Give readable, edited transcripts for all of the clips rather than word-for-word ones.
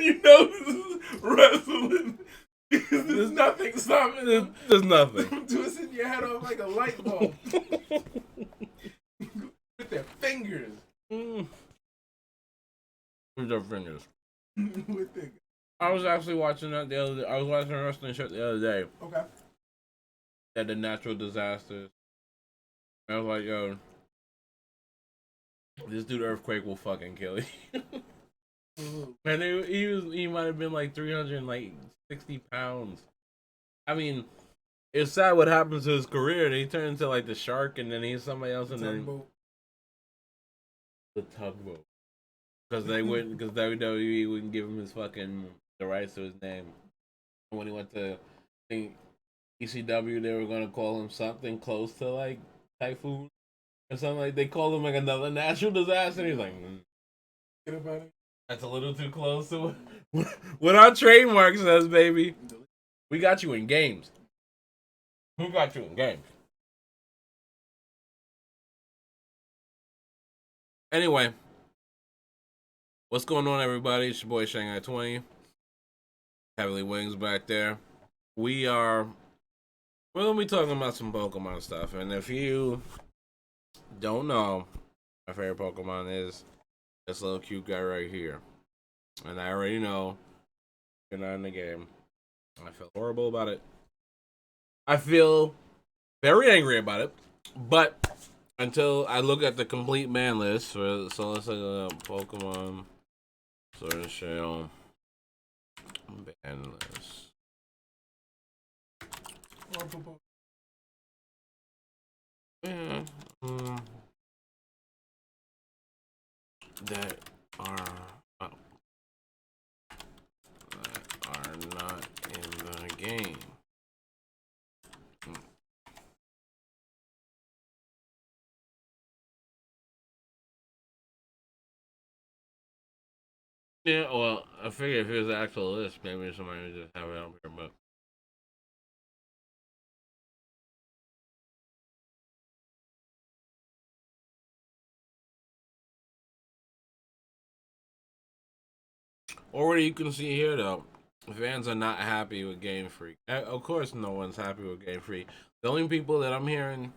you know this is wrestling. Because there's nothing stopping them. There's nothing. From twisting your head off like a light bulb. With their fingers. With their fingers. With their... I was actually watching that the other day. I was watching a wrestling show the other day. Okay. At the natural disasters. I was like, yo, this dude Earthquake will fucking kill you. And he might have been like 360 pounds. I mean, it's sad what happens to his career. He turned into like the Shark, and then he's somebody else, and then the Tugboat. Because WWE wouldn't give him his fucking the rights to his name. When he went to, I think, ECW, they were gonna call him something close to like Typhoon or something. Like they called him like another natural disaster. And he's like, Get about it. That's a little too close to what our trademark says, baby. We got you in games. Who got you in games? Anyway, what's going on, everybody? It's your boy Shanghai 20. Heavenly Wings back there. We're gonna be talking about some Pokemon stuff, and if you don't know, my favorite Pokemon is this little cute guy right here. And I already know you're not in the game. I feel horrible about it. I feel very angry about it. But until I look at the complete ban list, so let's look at Pokemon Sword and Shield ban list. Yeah. That are not in the game. Yeah, well, I figure if it was the actual list, maybe somebody would just have it up here, but. Already you can see here, though, fans are not happy with Game Freak. Of course, no one's happy with Game Freak. The only people that I'm hearing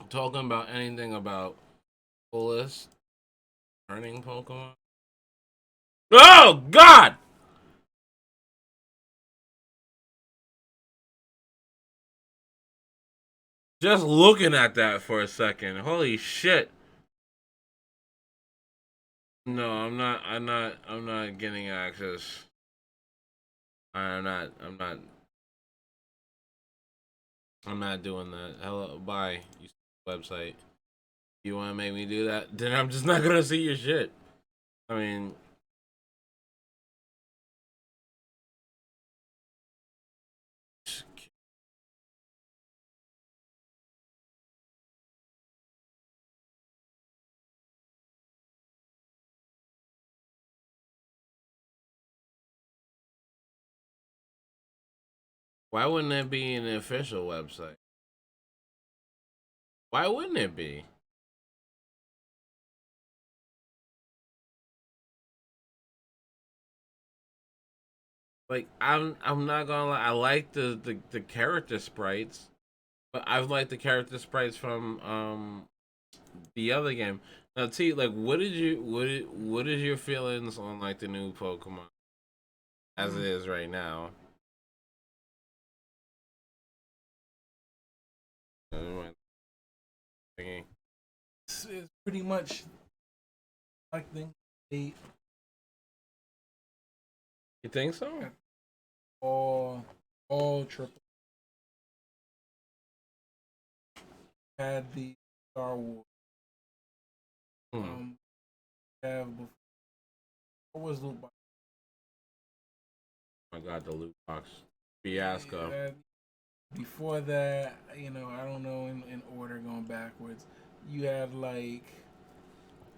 talking about anything about fullest turning Pokemon. Oh, God! Just looking at that for a second. Holy shit. No, I'm not getting access. I'm not doing that. Hello, bye. You website. You want to make me do that? Then I'm just not gonna see your shit. I mean, why wouldn't that be an official website? Why wouldn't it be? Like I'm not gonna lie. I like the character sprites, but I've liked the character sprites from the other game. Now, T, like, what is your feelings on like the new Pokemon as it is right now? It's pretty much like the eight. You think so? All triple. Had the Star Wars. Have before. What was loot box? I got the loot box fiasco. Yeah, before that, I don't know in order going backwards. You had like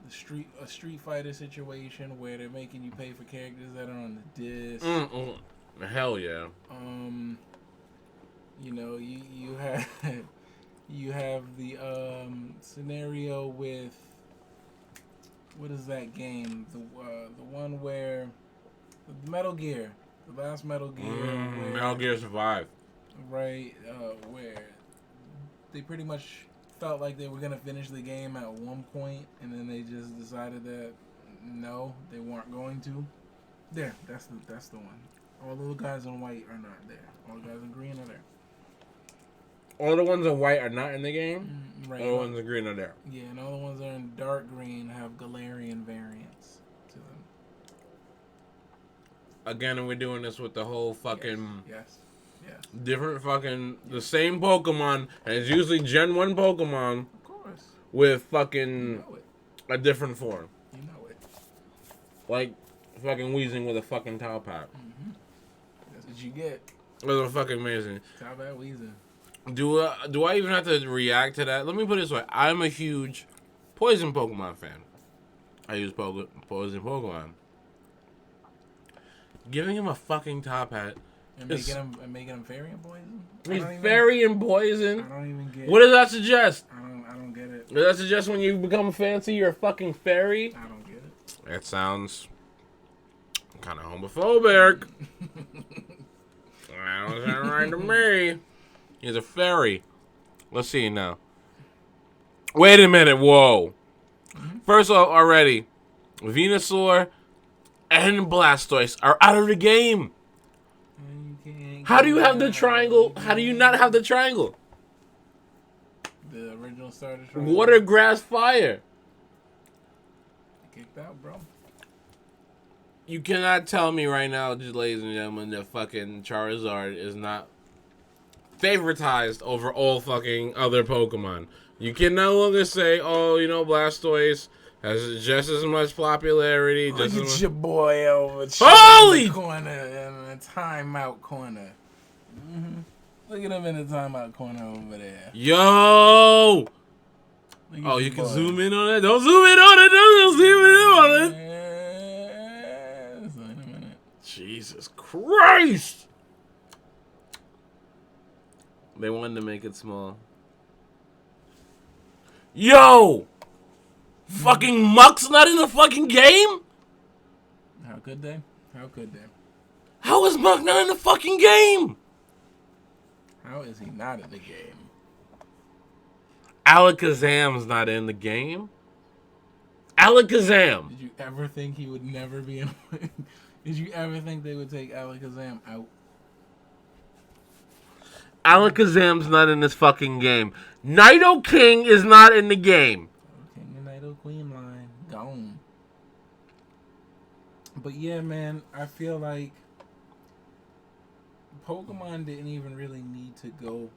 a Street Fighter situation where they're making you pay for characters that are on the disc. Hell yeah. You have you have the scenario with what is that game? The one where Metal Gear, the last Metal Gear, where, Metal Gear Survive. right, where they pretty much felt like they were gonna finish the game at one point, and then they just decided that no, they weren't going to. There, that's the one. All the guys in white are not there. All the guys in green are there. All the ones in white are not in the game. Right. All the ones in green are there. Yeah, and all the ones that are in dark green have Galarian variants to them. Again, we're doing this with the whole fucking Yes. different fucking the same Pokemon, and it's usually Gen 1 Pokemon Of course. with You fucking know it. a different form. You know it. Like fucking Weezing with a fucking top hat. That's what you get. That's fucking amazing. Top hat Weezing. Do I even have to react to that? Let me put it this way. I'm a huge Poison Pokemon fan. I use Poison Pokemon. Giving him a fucking top hat. And making him fairy and poison? He's fairy and poison. I don't even get What does that suggest? I don't get it. Does that suggest when you become fancy, you're a fucking fairy? I don't get it. That sounds kind of homophobic. That don't sound right to me. He's a fairy. Let's see now. Wait a minute. Whoa. First off, already, Venusaur and Blastoise are out of the game. How do you have the triangle? How do you not have the triangle? The original starter triangle. Water, grass, fire. Kicked out, bro. You cannot tell me right now, just ladies and gentlemen, that fucking Charizard is not favoritized over all fucking other Pokemon. You can no longer say, oh, you know, Blastoise has just as much popularity. Look Just at as your boy over Holy! in the corner, in the timeout corner. Look at him in the timeout corner over there. Yo! Look at Oh, your you can boy. zoom in on it. Don't zoom in on it. Don't zoom in on it. Yes. Wait a minute. Jesus Christ! They wanted to make it small. Yo! Fucking Muck's not in the fucking game? How could they? How could they? How is Muck not in the fucking game? How is he not in the game? Alakazam's not in the game. Alakazam. Did you ever think he would never be in? Did you ever think they would take Alakazam out? Alakazam's not in this fucking game. Nidoking is not in the game. King and Nido Queen line gone. But yeah, man, I feel like Pokemon didn't even really need to go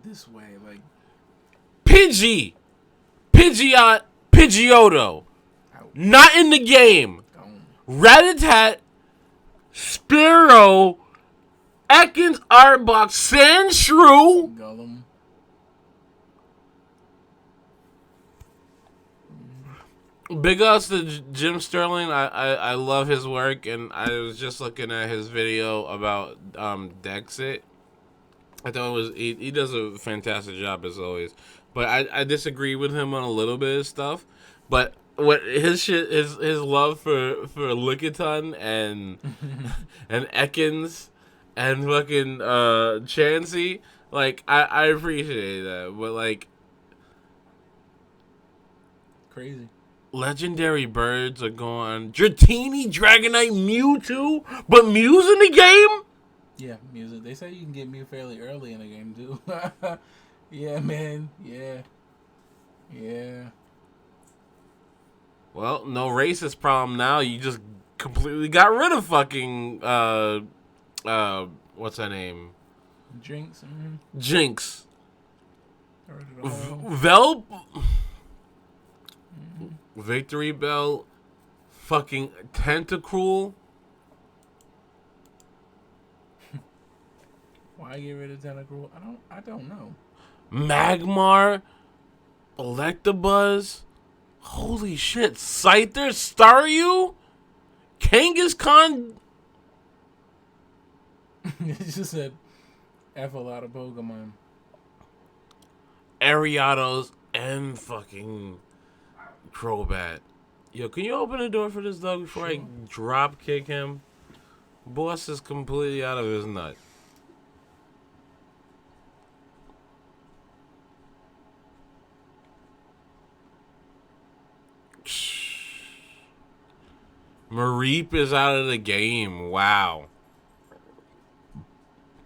this way. Like, Pidgey. Pidgeotto. out, Not in the game. gone. Rattata, Spearow, Ekans, Arbok, Sandshrew. Gollum. Big ups to Jim Sterling. I love his work, and I was just looking at his video about Dexit. I thought it was he does a fantastic job as always, but I disagree with him on a little bit of stuff. But what his shit his love for Lickitung and and Ekans and fucking Chansey, like I appreciate that, but like Crazy. legendary birds are gone. Dratini, Dragonite, Mewtwo, but Mew's in the game? Yeah, music. They say you can get Mew fairly early in the game too. Yeah, man. Yeah. Well, no racist problem now. You just completely got rid of fucking what's her name? Jinx. Jinx. Got rid of the whole- Velp. Victory Bell. Fucking Tentacruel. Why get rid of Tentacruel? I don't know. Magmar. Electabuzz. Holy shit. Scyther. Staryu. Kangaskhan. It just said F a lot of Pokemon. Ariados. And fucking Crobat. Yo, can you open the door for this dog before I drop kick him? Boss is completely out of his nut. Mareep is out of the game. Wow.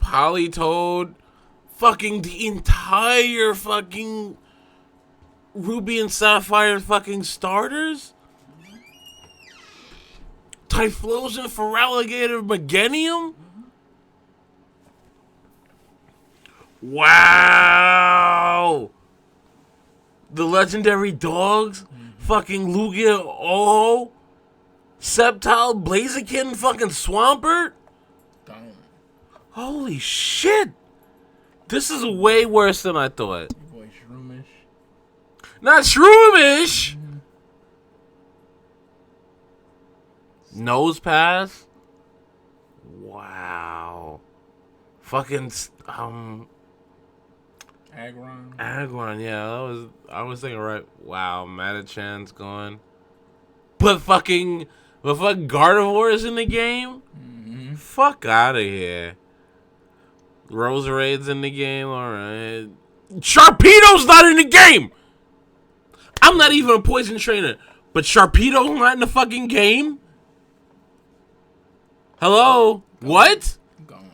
Politoed. Fucking the entire fucking Ruby and Sapphire fucking starters? Typhlosion, Feraligatr, Meganium? Wow! The legendary dogs? Fucking Lugia, oh, Sceptile, Blaziken, fucking Swampert? Don't. Holy shit! This is way worse than I thought. Your boy Shroomish. Not Shroomish! Nose Pass? Wow. Fucking, Aggron. Aggron, yeah, I was thinking right. Wow, Madachan's gone. But fucking Gardevoir is in the game? Mm-hmm. Fuck out of here. Roserade's in the game, alright. Sharpedo's not in the game! I'm not even a poison trainer, but Sharpedo's not in the fucking game? Hello? What? Gone.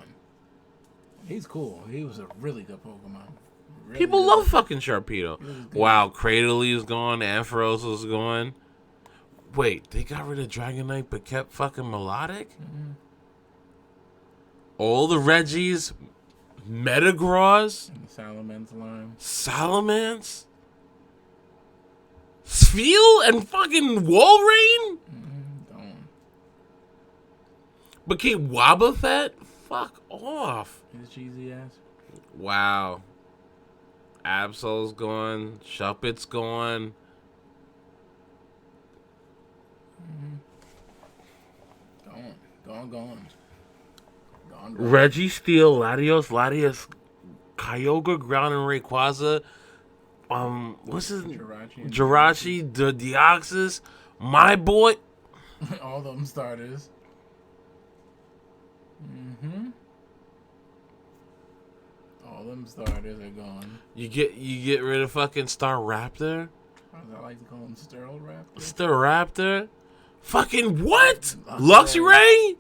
He's cool. He was a really good Pokemon. Really People good. love fucking Sharpedo. Wow, Cradily is gone, Ampharos is gone. Wait, they got rid of Dragonite but kept fucking Melodic? Mm-hmm. All the Reggies, Metagross, And Salamence line. Salamence, Spheal, and fucking Walrein? Gone. Became Wobbuffet? Fuck off. His cheesy ass. Wow. Absol's gone. Shuppet's gone. Gone. Registeel, Latios, Kyogre, Ground, and Rayquaza. What's his Jirachi, the Deoxys, my boy. All them starters. All them starters are gone. You get rid of fucking Staraptor? As I like to call him Sterile Raptor. Staraptor? Fucking what? Luxray?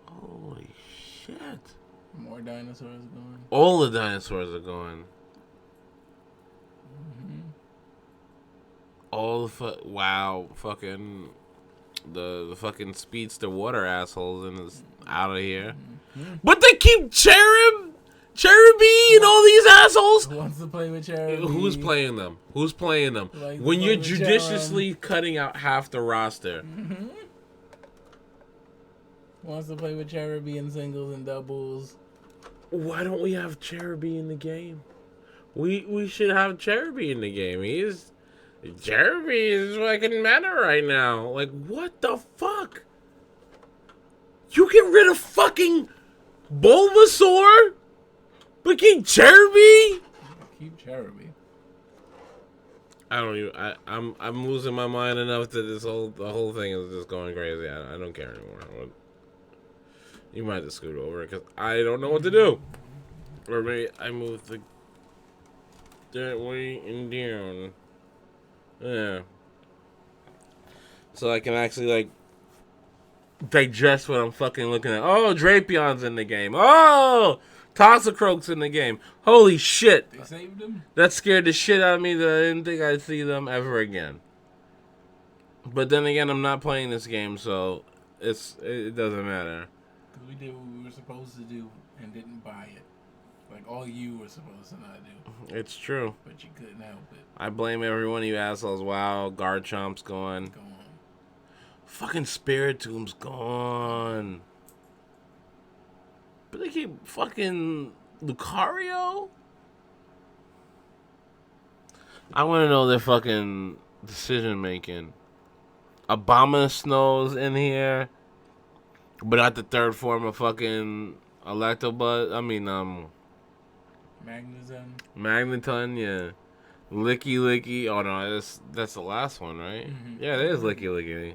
Holy shit. More dinosaurs gone. All the dinosaurs are gone. All the wow, fucking the fucking speedster water assholes and is out of here. But they keep Cherubi and all these assholes. Who wants to play with Cherubi? Who's playing them? Who's playing them? Like When to you're play with judiciously cutting out half the roster. Wants to play with Cherubi in singles and doubles. Why don't we have Cherubi in the game? We should have Cherubi in the game. Cherubi is fucking meta right now. Like, what the fuck? You get rid of fucking Bulbasaur? But keep Cherubi? Keep Cherubi. I don't even. I'm losing my mind enough that the whole thing is just going crazy. I don't care anymore. You might just scoot over because I don't know what to do. Or maybe I move that way and down. Yeah. So I can actually like digest what I'm fucking looking at. Oh, Drapion's in the game. Oh, Toxicroak's in the game. Holy shit. They saved him? That scared the shit out of me that I didn't think I'd see them ever again. But then again, I'm not playing this game, so it doesn't matter. Because we did what we were supposed to do and didn't buy it. Like all you were supposed to not do. It's true. But you couldn't help it. I blame every one of you assholes. Wow, Garchomp's gone. Go on. Fucking Spiritomb's gone. But they keep fucking Lucario? I want to know their fucking decision making. Abomasnow's in here. But not the third form of fucking Electabuzz. I mean, Magneton, yeah. Licky. Oh no, that's the last one, right? Mm-hmm. Yeah, it is Licky.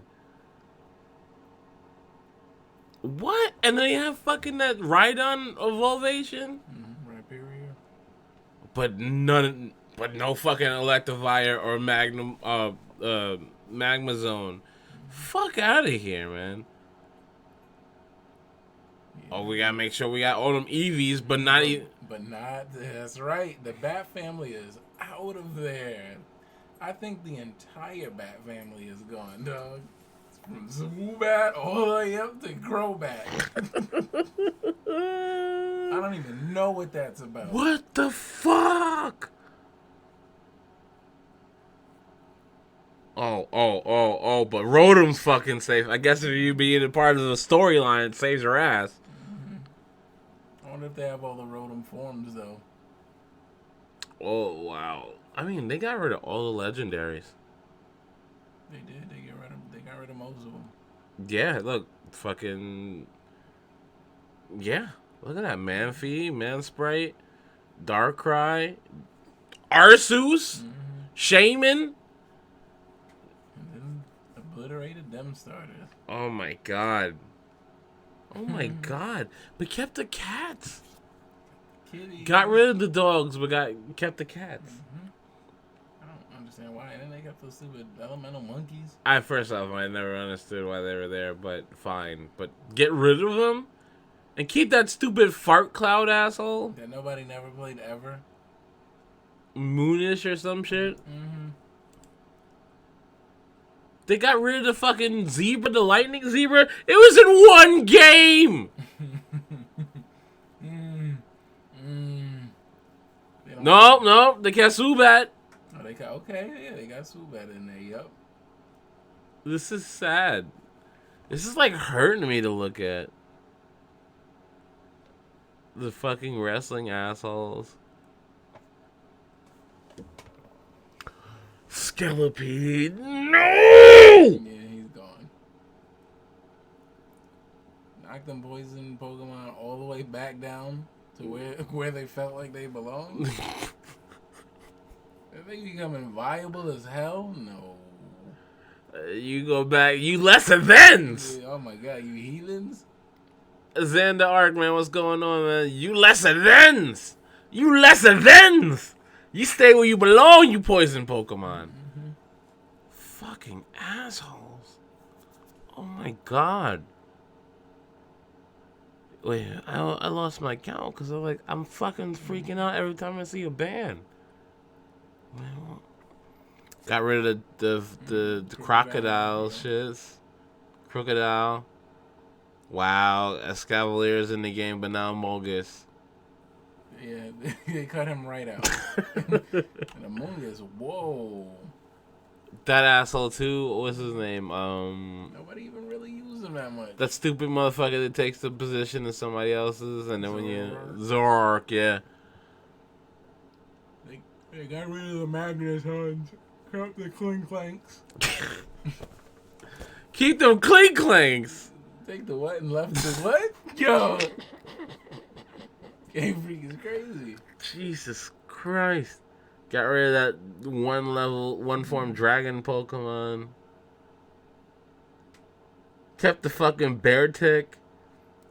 What? And then you have fucking that Rhydon Evolvation? Rhyperior. But no fucking Electivire or Magma Zone. Fuck out of here, man. Oh, we gotta make sure we got all them EVs, but not even. But not. That's right. The Bat family is out of there. I think the entire Bat family is gone, dog. From Zubat all the way up to Crobat. I don't even know what that's about. What the fuck? Oh, but Rotom's fucking safe. I guess if you being a part of the storyline, it saves your ass. I wonder if they have all the Rotom forms, though. Oh, wow. I mean, they got rid of all the legendaries. They did. They got rid of most of them. Yeah, look. Fucking... Yeah. Look at that. Manphy, Mansprite, Darkrai, Arceus, Shaman. And then obliterated them starters. Oh my god. Oh my god. But kept the cats. Kitty. Got rid of the dogs, but kept the cats. I don't understand why. And then they got those stupid elemental monkeys. At first off, I never understood why they were there, but fine. But get rid of them? And keep that stupid fart cloud asshole? That nobody never played ever. Moonish or some shit? They got rid of the fucking zebra, the lightning zebra. It was in one game! No, they got Zubat. Oh, they got, okay, yeah, they got Zubat in there, yup. This is sad. This is like hurting me to look at. The fucking wrestling assholes. Skelipede, no! Yeah, he's gone. Knocked them poison Pokemon all the way back down to where they felt like they belonged. Are they becoming viable as hell? No. You go back, you lesser thans! Oh my god, you heathens? Xander Arc, man, what's going on, man? You lesser thans! You lesser thans! You stay where you belong, you poison Pokemon. Fucking assholes. Oh my god. Wait, I lost my count because I'm fucking freaking out every time I see a band. Got rid of the crocodile shits. Crocodile. Wow, Escavalier's in the game, but now Molgus. Yeah, they cut him right out. And Among Us, whoa. That asshole too. What's his name? Nobody even really used him that much. That stupid motherfucker that takes the position of somebody else's, and then when you Zoroark, yeah. They got rid of the Magnus Huns. Kept the Clink Clanks. Keep them Clink Clanks. Take the what and left the what? Yo. Game Freak is crazy. Jesus Christ. Got rid of that one form dragon Pokemon. Kept the fucking Beartic,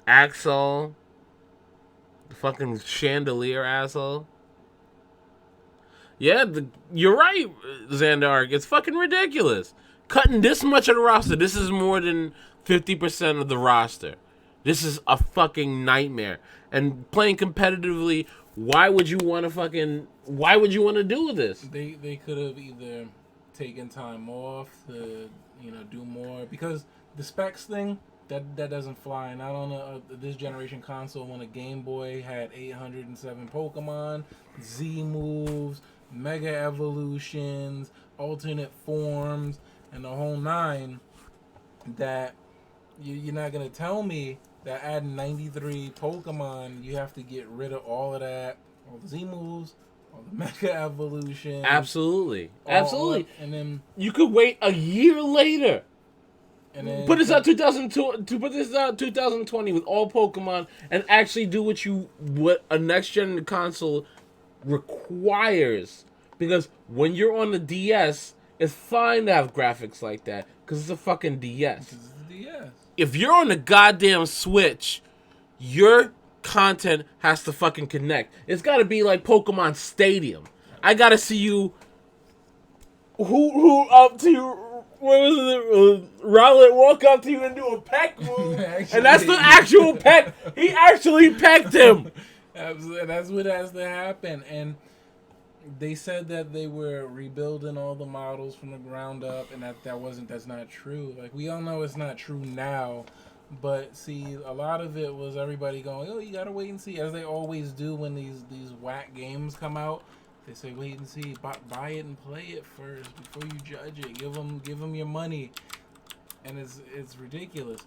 Axel, the fucking Chandelier asshole. Yeah, you're right, Xandark. It's fucking ridiculous. Cutting this much of the roster. This is more than 50% of the roster. This is a fucking nightmare. And playing competitively, why would you want to do this? They could have either taken time off to, do more, because the specs thing, that doesn't fly. And not on this generation console, when a Game Boy had 807 Pokemon, Z moves, Mega Evolutions, alternate forms, and the whole nine, that you're not going to tell me that adding 93 Pokemon, you have to get rid of all of that, all the Z moves, all the Mega Evolution. Absolutely. And then you could wait a year later. And then put this out 2020 with all Pokemon and actually do what a next gen console requires. Because when you're on the DS, it's fine to have graphics like that because it's a fucking DS. This is the DS. if you're on the goddamn Switch, your content has to fucking connect. It's got to be like Pokemon Stadium. I got to see you who up to you. What was it? Rowlet walk up to you and do a peck move, and that's the actual peck. He actually pecked him. Absolutely, that's what has to happen. And they said that they were rebuilding all the models from the ground up, and that's not true. Like, we all know it's not true now, but see, a lot of it was everybody going, "Oh, you gotta wait and see," as they always do when these whack games come out. They say, "Wait and see, buy it and play it first before you judge it. Give them your money," and it's ridiculous.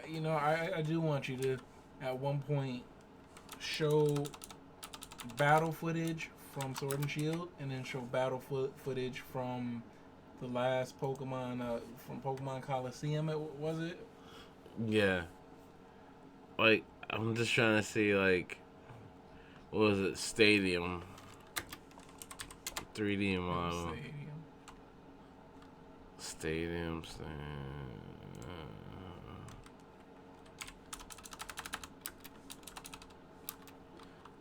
You know, I do want you to at one point show battle footage from Sword and Shield, and then show battle footage from the last Pokemon, from Pokemon Coliseum. Was it? Yeah. Like, I'm just trying to see, like, what was it? Stadium. 3D model. Stadium.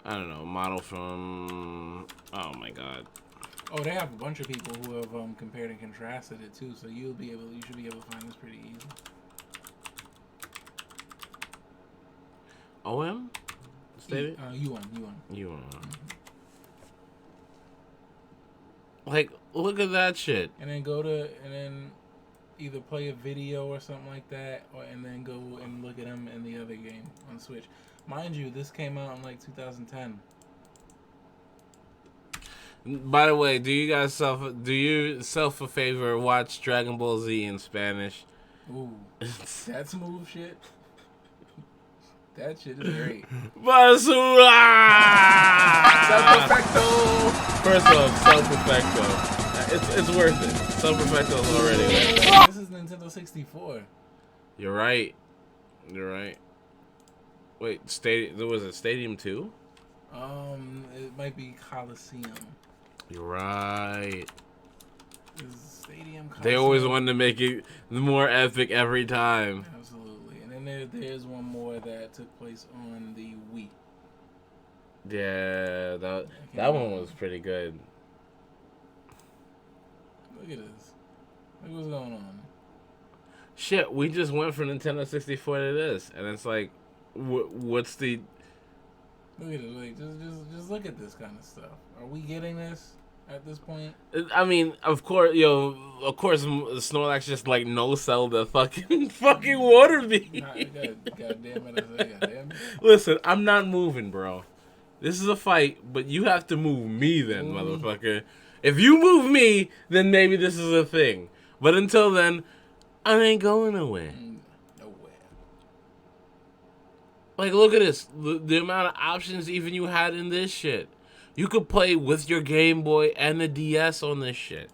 I don't know. Model from. Oh my god. Oh, they have a bunch of people who have compared and contrasted it too, so you should be able to find this pretty easy. OM? Stadium? U1. Mm-hmm. Like, look at that shit. And then either play a video or something like that, and then go and look at him in the other game on Switch. Mind you, this came out in like 2010. By the way, do you self a favor watch Dragon Ball Z in Spanish? Ooh, that smooth shit. That shit is great. Basura! Self perfecto. First off, self perfecto. It's worth it. Self perfecto is already worth it. This is Nintendo 64. You're right. Wait, was it Stadium 2? It might be Coliseum. You're right. Stadium Coliseum. They always wanted to make it more epic every time. Absolutely. And then there's one more that took place on the Wii. Yeah, that one was pretty good. Look at this. Look what's going on. Shit, we just went from Nintendo 64 to this, and it's like, what's the... Look at it. Like, just look at this kind of stuff. Are we getting this at this point? I mean, of course, Snorlax just like no-sell the fucking water beam. God damn it! I said, God damn it. Listen, I'm not moving, bro. This is a fight, but you have to move me then, motherfucker. If you move me, then maybe this is a thing. But until then, I ain't going nowhere. Nowhere. Like, look at this. The amount of options even you had in this shit. You could play with your Game Boy and the DS on this shit.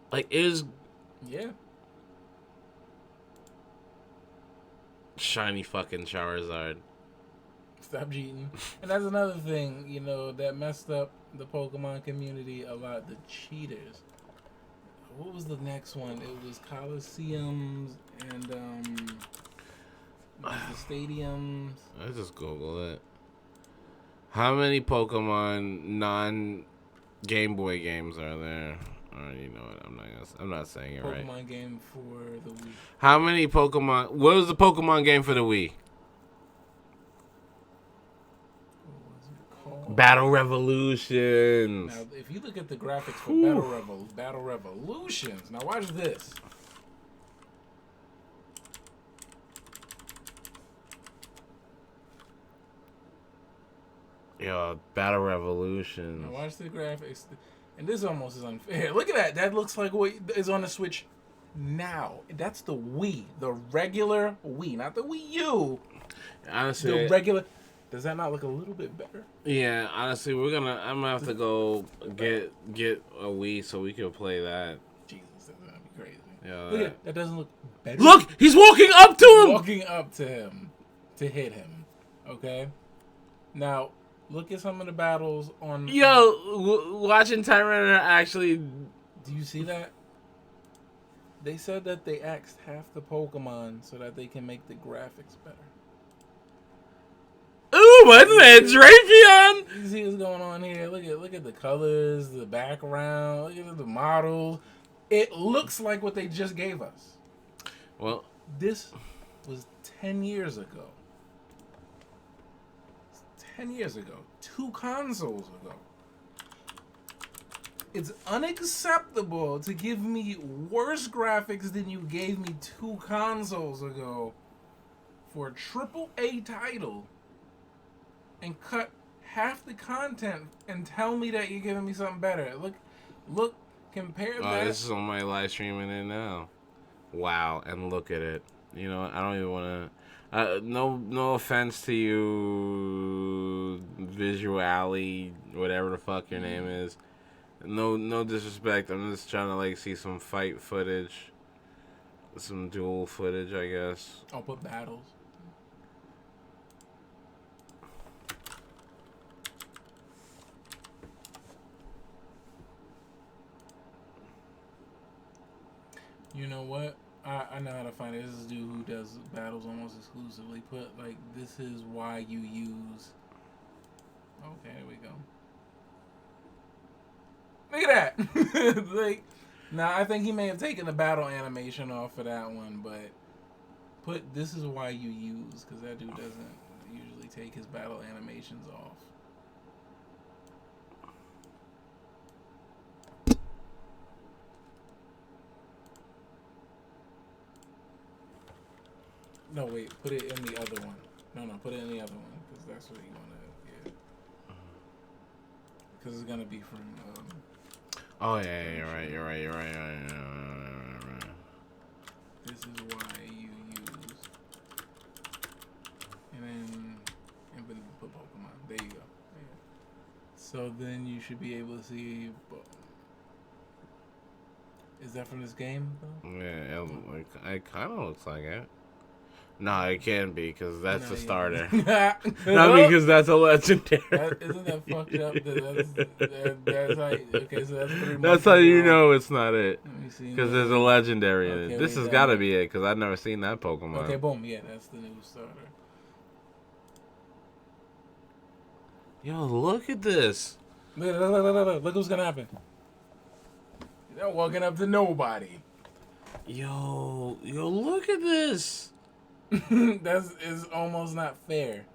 Like, it is... Yeah. Shiny fucking Charizard. Stop cheating. And that's another thing, you know, that messed up the Pokemon community a lot. The cheaters. What was the next one? It was Coliseums and the stadiums. I just Google it. How many Pokemon non-Game Boy games are there? You know what? I'm not saying it right. Pokemon game for the Wii. How many Pokemon? What was the Pokemon game for the Wii? Battle Revolutions. Now, if you look at the graphics for Battle Revolutions, now watch this. Yo, Battle Revolutions. Now watch the graphics, and this almost is unfair. Look at that. That looks like what is on the Switch now. That's the Wii, the regular Wii, not the Wii U. Honestly, the regular. Does that not look a little bit better? Yeah, honestly, I'm gonna have to go get a Wii so we can play that. Jesus, that's gonna be crazy. Yeah, look at that doesn't look better. Look, he's walking up to him. Walking up to him to hit him. Okay. Now look at some of the battles on. Yo, watching Tyranitar actually. Do you see that? They said that they axed half the Pokemon so that they can make the graphics better. Ooh, wasn't that Drapion? You see what's going on here? Look at the colors, the background, look at the models. It looks like what they just gave us. Well, This was 10 years ago. 10 years ago. 2 consoles ago. It's unacceptable to give me worse graphics than you gave me 2 consoles ago for a AAA title and cut half the content and tell me that you're giving me something better. Look, compare that. this is on my live streaming it now. Wow, and look at it. You know, I don't even want to. No offense to you, Visually, whatever the fuck your name is. No disrespect. I'm just trying to like see some fight footage, some duel footage, I guess. I'll put battles. You know what? I know how to find it. This is a dude who does battles almost exclusively. Put like this is why you use. Okay, there we go. Look at that. Like, now I think he may have taken the battle animation off for that one, but put this is why you use because that dude doesn't usually take his battle animations off. No, wait. Put it in the other one. No, put it in the other one because that's what you want to. Yeah. Because it's gonna be from. Oh yeah, you're right. This is why you use. And then put Pokemon. There you go. Yeah. So then you should be able to see. Is that from this game though? Yeah, it kind of looks like it. No, it can't be because that's the starter. Not because that's a legendary. Isn't that fucked up? That's how. Okay, so that's 3 months. That's how you know it's not it. Let me see. Because there's a legendary in Okay, it. This wait, has got to be it because I've never seen that Pokemon. Okay, boom. Yeah, that's the new starter. Yo, look at this. Look what's gonna happen. You're not walking up to nobody. Yo, look at this. That's is almost not fair.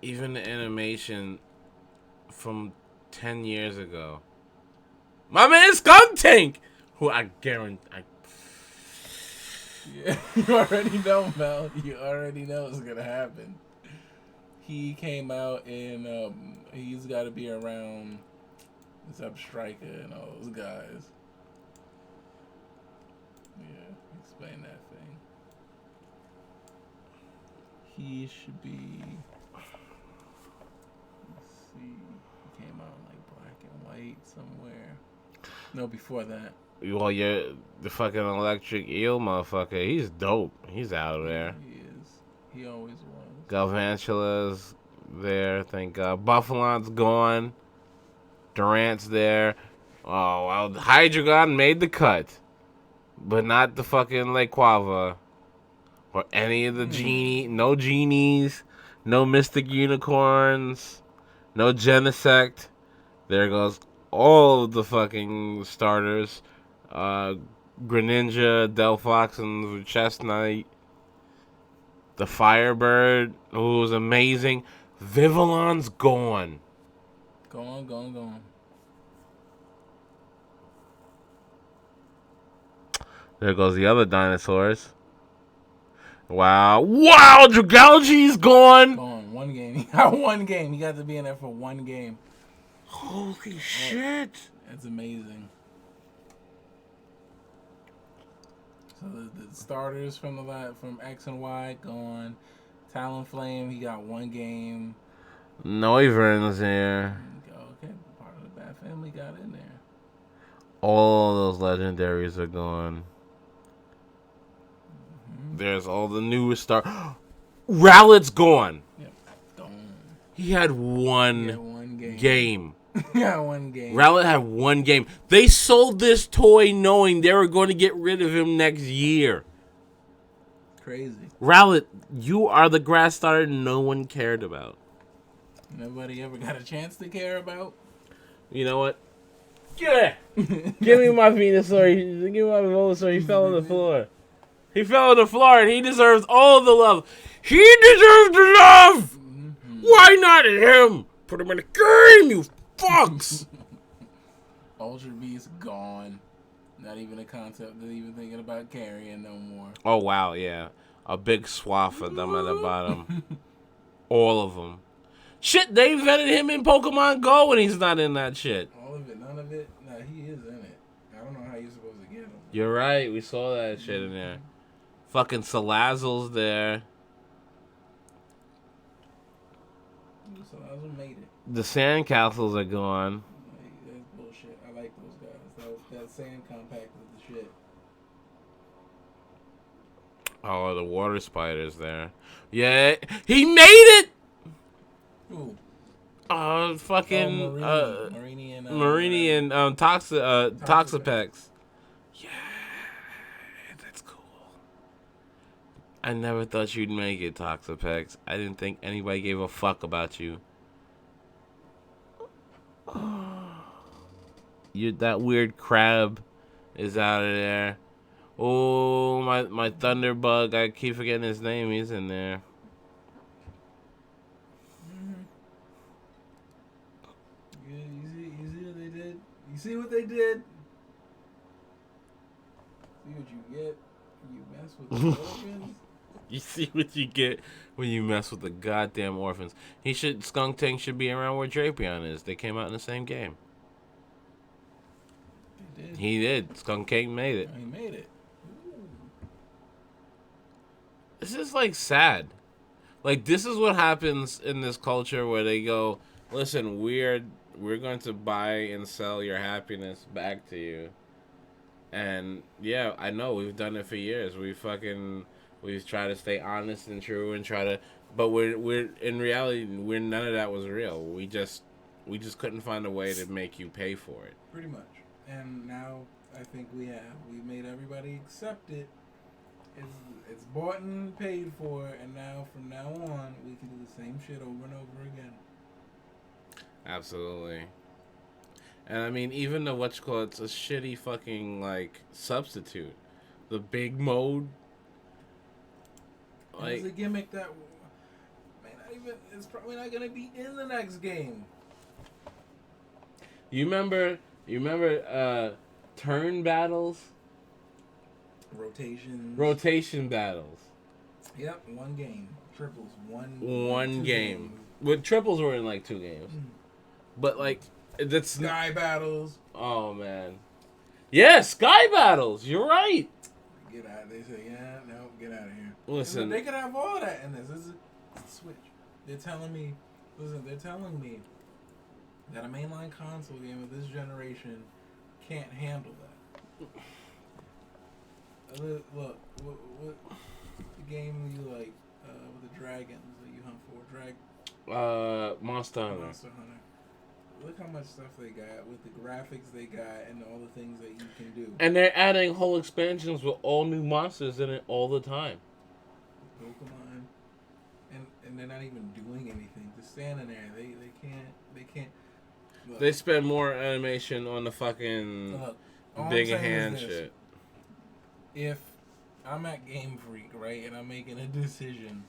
Even the animation from 10 years ago. My man Skuntank, who I guarantee. Yeah, you already know, Mel. You already know what's gonna happen. He came out and he's got to be around Zebstrika and all those guys. Yeah, explain that thing. He should be. Let's see. He came out in like black and white somewhere. No, before that. Well, you're the fucking electric eel motherfucker. He's dope. He's out of there. He is. He always was. Galvantula's there, thank God. Buffalon's gone. Durant's there. Oh, well, Hydreigon made the cut. But not the fucking Lake Quava. Or any of the genie. No genies. No mystic unicorns. No Genesect. There goes all of the fucking starters. Greninja, Delphox, and Chestnut. The Firebird, who was amazing. Vivillon's gone. Gone. There goes the other dinosaurs. Wow, Dragalge's gone. Gone. One game. He got one game. He got to be in there for one game. Holy shit. That's amazing. So the starters from from X and Y gone. Talonflame, he got one game. Noivern's here. Okay, part of the Bat family got in there. All those legendaries are gone. There's all the newest Rowlet's gone. Yep, gone. He had one One game. Yeah, one game. Rowlet had one game. They sold this toy knowing they were going to get rid of him next year. Crazy. Rowlet, you are the grass starter no one cared about. Nobody ever got a chance to care about. You know what? Give me my Venusaur. Give me my Venusaur. He fell on the floor. He fell on the floor, and he deserves all the love. He deserves the love. Why not him? Put him in the game, you fucks. Ultra Beast gone. Not even a concept. Not even thinking about carrying no more. Oh wow, yeah, a big swath of them at the bottom. All of them. Shit, they vetted him in Pokemon Go, and he's not in that shit. All of it, none of it. Nah, he is in it. I don't know how you're supposed to get him. You're right. We saw that shit in there. Fucking Salazzle's there. So I made it. The sandcastles are gone. That's bullshit. I like those guys. That sand compact is the shit. Oh, the water spider's there. Yeah, he made it. Ooh. Fucking Marini and Toxapex. Yeah, that's cool. I never thought you'd make it, Toxapex. I didn't think anybody gave a fuck about you. That weird crab is out of there. Oh, my Thunderbug. I keep forgetting his name. He's in there. You see what they did? See what you get when you mess with the orphans? You see what you get when you mess with the goddamn orphans. Skunk Tank should be around where Drapion is. They came out in the same game. They did. He did. Skunk Tank made it. He made it. Ooh. This is like sad. Like this is what happens in this culture where they go, listen, we're going to buy and sell your happiness back to you. And yeah, I know we've done it for years. We've tried to stay honest and true and but we're in reality none of that was real. We just couldn't find a way to make you pay for it. Pretty much. And now I think we made everybody accept it. It's bought and paid for, and now from now on we can do the same shit over and over again. Absolutely. And I mean, even the it's a shitty fucking like substitute. The big mode. Like, it's a gimmick that it's probably not gonna be in the next game. You remember turn battles? Rotation battles. Yep, one game. Triples. One game. Games. With triples were in like 2 games. But like that's Sky battles. Oh man. Yeah, Sky battles. You're right. Get out. They say, no, get out of here. Listen, they could have all that in this. This is a Switch. They're telling me that a mainline console game of this generation can't handle that. Look, what the game you like with the dragons that you hunt for? Monster Hunter. Monster Hunter. Look how much stuff they got with the graphics they got and all the things that you can do. And they're adding whole expansions with all new monsters in it all the time. Pokemon, and they're not even doing anything. Just standing there. They can't. Look. They spend more animation on the fucking big hand shit. If I'm at Game Freak, right, and I'm making a decision,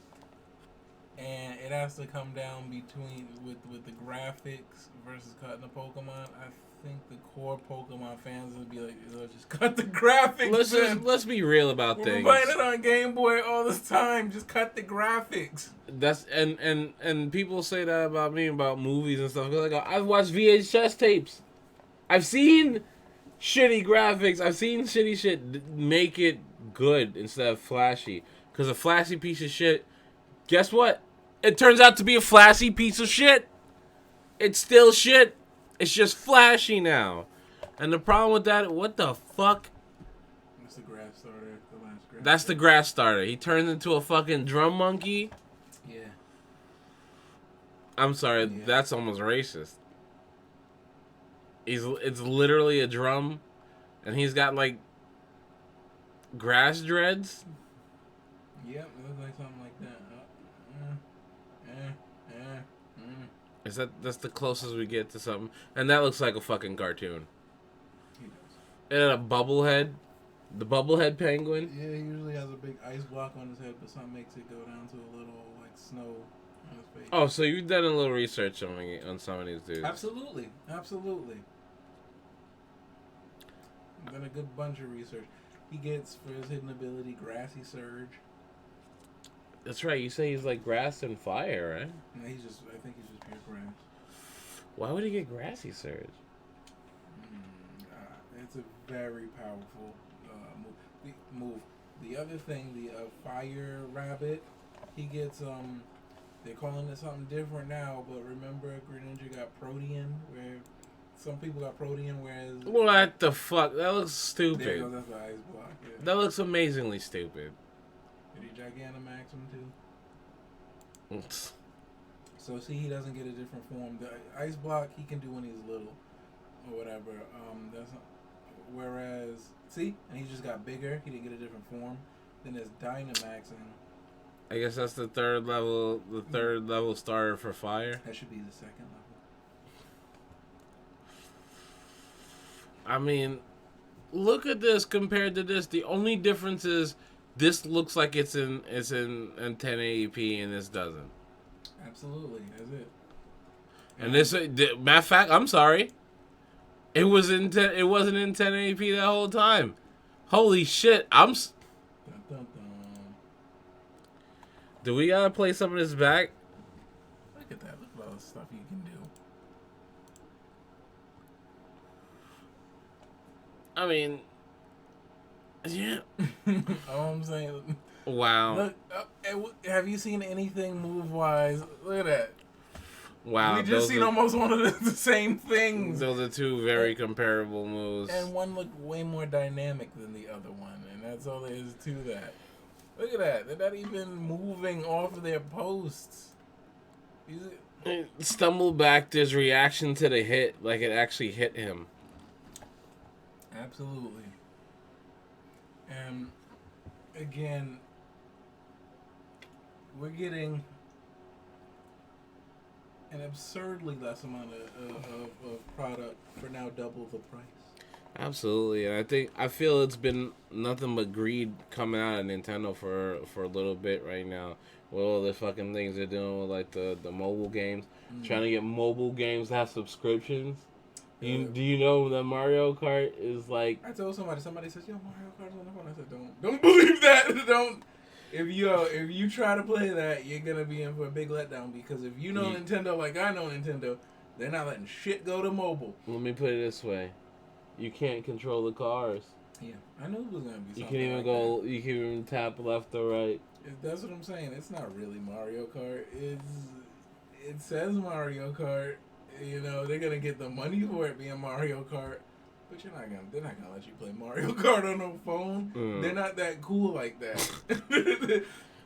and it has to come down between with the graphics versus cutting the Pokemon, I think the core Pokemon fans would be like, just cut the graphics. Let's be real about things. We're playing it on Game Boy all the time. Just cut the graphics. That's and people say that about me about movies and stuff. Cause I've watched VHS tapes. I've seen shitty graphics. I've seen shitty shit. Make it good instead of flashy. Because a flashy piece of shit, guess what? It turns out to be a flashy piece of shit. It's still shit. It's just flashy now. And the problem with that, what the fuck? That's the grass starter. The last grass. That's the grass starter. He turns into a fucking drum monkey. Yeah. I'm sorry, that's almost racist. It's literally a drum, and he's got like grass dreads. Yep, it looks like something like that. That's the closest we get to something, and that looks like a fucking cartoon. He does. And a bubblehead, the bubblehead penguin. Yeah, he usually has a big ice block on his head, but something makes it go down to a little like snow on his face. Oh, so you've done a little research on some of these dudes. Absolutely. I've done a good bunch of research. He gets, for his hidden ability, Grassy Surge. That's right. You say he's like grass and fire, right? No, I think he's just pure grass. Why would he get grassy surge? It's a very powerful move. The other thing, the Fire Rabbit, he gets, they're calling it something different now, but remember Greninja got Protean, where some people got Protean, whereas... What the fuck? That looks stupid. There goes, that's the ice block, yeah. That looks amazingly stupid. Did he Gigantamax him too? So see, he doesn't get a different form. The ice block he can do when he's little, or whatever. That's not, whereas see, and he just got bigger. He didn't get a different form. Then there's Dynamaxing. I guess that's the third level. The third level starter for fire. That should be the second level. I mean, look at this compared to this. The only difference is this looks like it's in 1080p and this doesn't. Absolutely, that's it. And this, matter of fact, I'm sorry, it wasn't in 1080p that whole time. Holy shit! Dun, dun, dun. Do we gotta play some of this back? Look at that! Look at all the stuff you can do. I mean, yeah. All I'm saying. Wow. Look, have you seen anything move-wise? Look at that. Wow. We just seen almost one of the same things. Those are two very comparable moves. And one looked way more dynamic than the other one, and that's all there is to that. Look at that. They're not even moving off of their posts. Stumble back, his reaction to the hit, like it actually hit him. Absolutely. And again, we're getting an absurdly less amount of product for now double the price. Absolutely, and I feel it's been nothing but greed coming out of Nintendo for a little bit right now. With all the fucking things they're doing with like the mobile games, trying to get mobile games to have subscriptions. Do you know that Mario Kart is like? I told somebody says, "Yo, Mario Kart's on the phone." I said, "Don't believe that. Don't. If you try to play that, you're gonna be in for a big letdown because if you know Nintendo like I know Nintendo, they're not letting shit go to mobile." Let me put it this way: you can't control the cars. Yeah, I knew it was gonna be. You can even go. You can even tap left or right. That's what I'm saying. It's not really Mario Kart. It says Mario Kart. You know, they're gonna get the money for it being Mario Kart, but they're not gonna let you play Mario Kart on no phone. They're not that cool like that.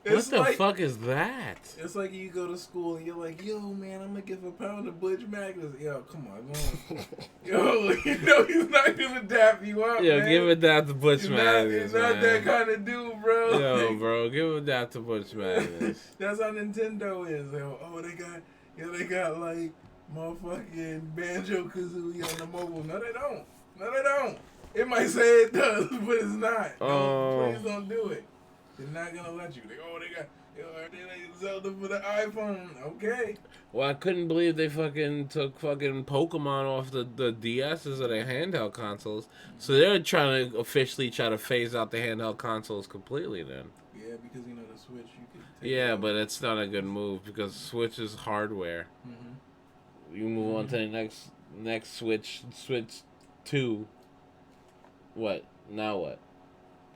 What the fuck is that? It's like you go to school and you're like, yo, man, I'm gonna give a pound of Butch Magnus. Yo, come on, man. Yo, you know he's not gonna dap you up, Yo, man. give it that to Butch Magnus, He's not that kind of dude, bro. Yo, bro, give it that to Butch Magnus. That's how Nintendo is. Oh, they got like motherfucking Banjo-Kazooie on the mobile. No, they don't. It might say it does, but it's not. No, please don't do it. They're not gonna let you. They got Zelda for the iPhone. Okay. Well, I couldn't believe they fucking took fucking Pokemon off the DSs or the handheld consoles. So they're trying to officially try to phase out the handheld consoles completely then. Yeah, because the Switch you could take but it's not a good move because Switch is hardware. Mm-hmm. You move on to the next Switch 2. What? Now what?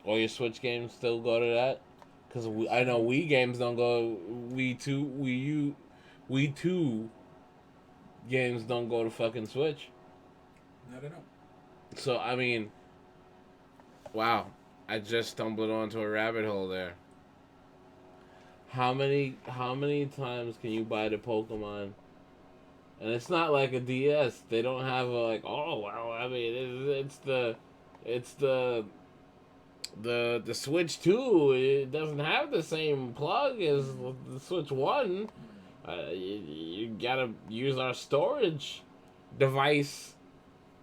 All your Switch games still go to that? Because I know Wii games don't go. Wii 2 games don't go to fucking Switch. No, they don't. So, I mean, wow. I just stumbled onto a rabbit hole there. How many times can you buy the Pokemon and it's not like a DS. They don't have a, like, oh well. I mean, it's the Switch 2. It doesn't have the same plug as the Switch 1. You gotta use our storage device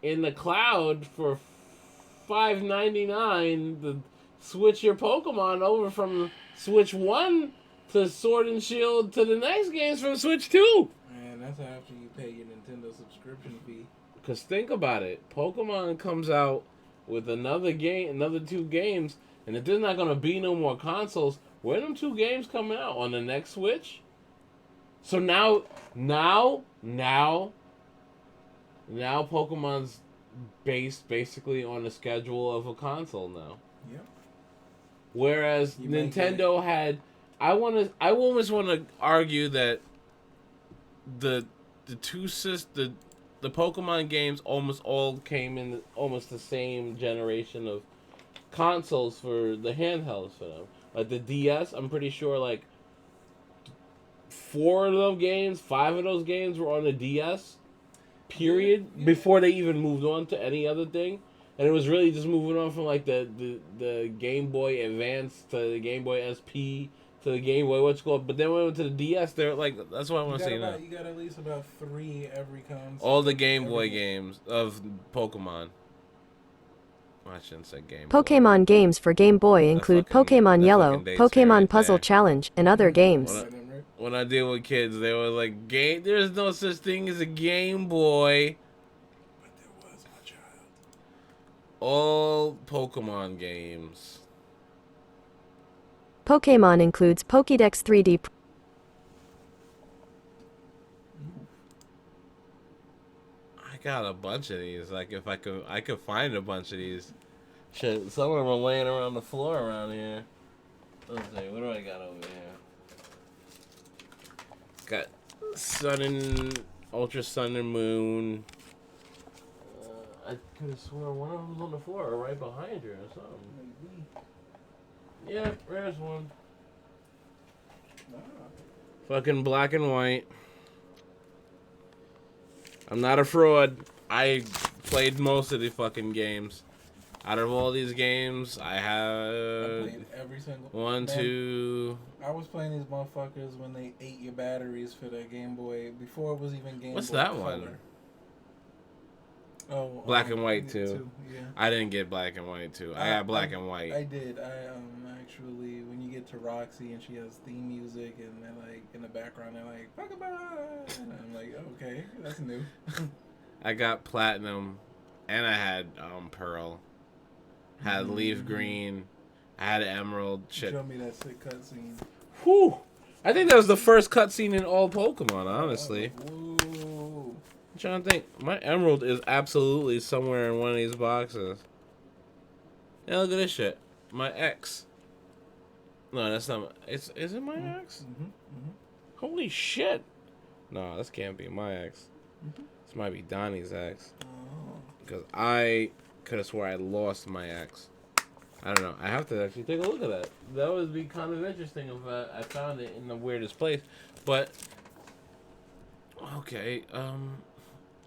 in the cloud for $5.99 to switch your Pokemon over from Switch 1 to Sword and Shield to the next games from Switch 2. And that's after you pay your Nintendo subscription fee. Because think about it. Pokemon comes out with another game, another 2 games, and if there's not going to be no more consoles, where are them 2 games coming out? On the next Switch? So now Pokemon's based basically on the schedule of a console now. Yep. Whereas Nintendo had, I almost want to argue that the Pokemon games almost all came in almost the same generation of consoles for the handhelds for them. Like the DS, I'm pretty sure like 5 of those games were on the DS. Period. Yeah. Before they even moved on to any other thing, and it was really just moving on from like the Game Boy Advance to the Game Boy SP to the Game Boy but then when we went to the DS, they're like, that's what I want to see now. You got at least about 3 every console. All the Game Boy games of Pokemon. Well, I shouldn't say Game Boy. Pokemon games for Game Boy include Pokemon Yellow, Pokemon Puzzle Challenge, and other games. When I deal with kids, they were like, there's no such thing as a Game Boy. But there was, my child. All Pokemon games. Pokemon includes Pokédex 3D. I got a bunch of these. Like, if I could find a bunch of these. Shit, some of them are laying around the floor around here. Let's see, what do I got over here? Got Ultra Sun and Moon. I could have sworn one of them was on the floor or right behind you or something. Yeah, there's one. Fucking black and white. I'm not a fraud. I played most of the fucking games. Out of all these games, I played every single one, man, 2. I was playing these motherfuckers when they ate your batteries for the Game Boy before it was even Game What's Boy that Color. one? Oh, Black and white too. Yeah. I didn't get black and white too. I got black and white. I did. I actually, when you get to Roxy and she has theme music and they're like in the background they're like Pokemon, and I'm like, okay, that's new. I got platinum, and I had Pearl. Had leaf green. I had emerald. Shit. Show me that sick cutscene. Whew. I think that was the first cutscene in all Pokemon, honestly. Whoa. I'm trying to think. My emerald is absolutely somewhere in one of these boxes. Yeah, look at this shit. My ex. No, that's not. Is it my ex? Holy shit! No, this can't be my ex. This might be Donnie's ex. Because I could have swore I lost my ex. I don't know. I have to actually take a look at that. That would be kind of interesting if I found it in the weirdest place. But okay,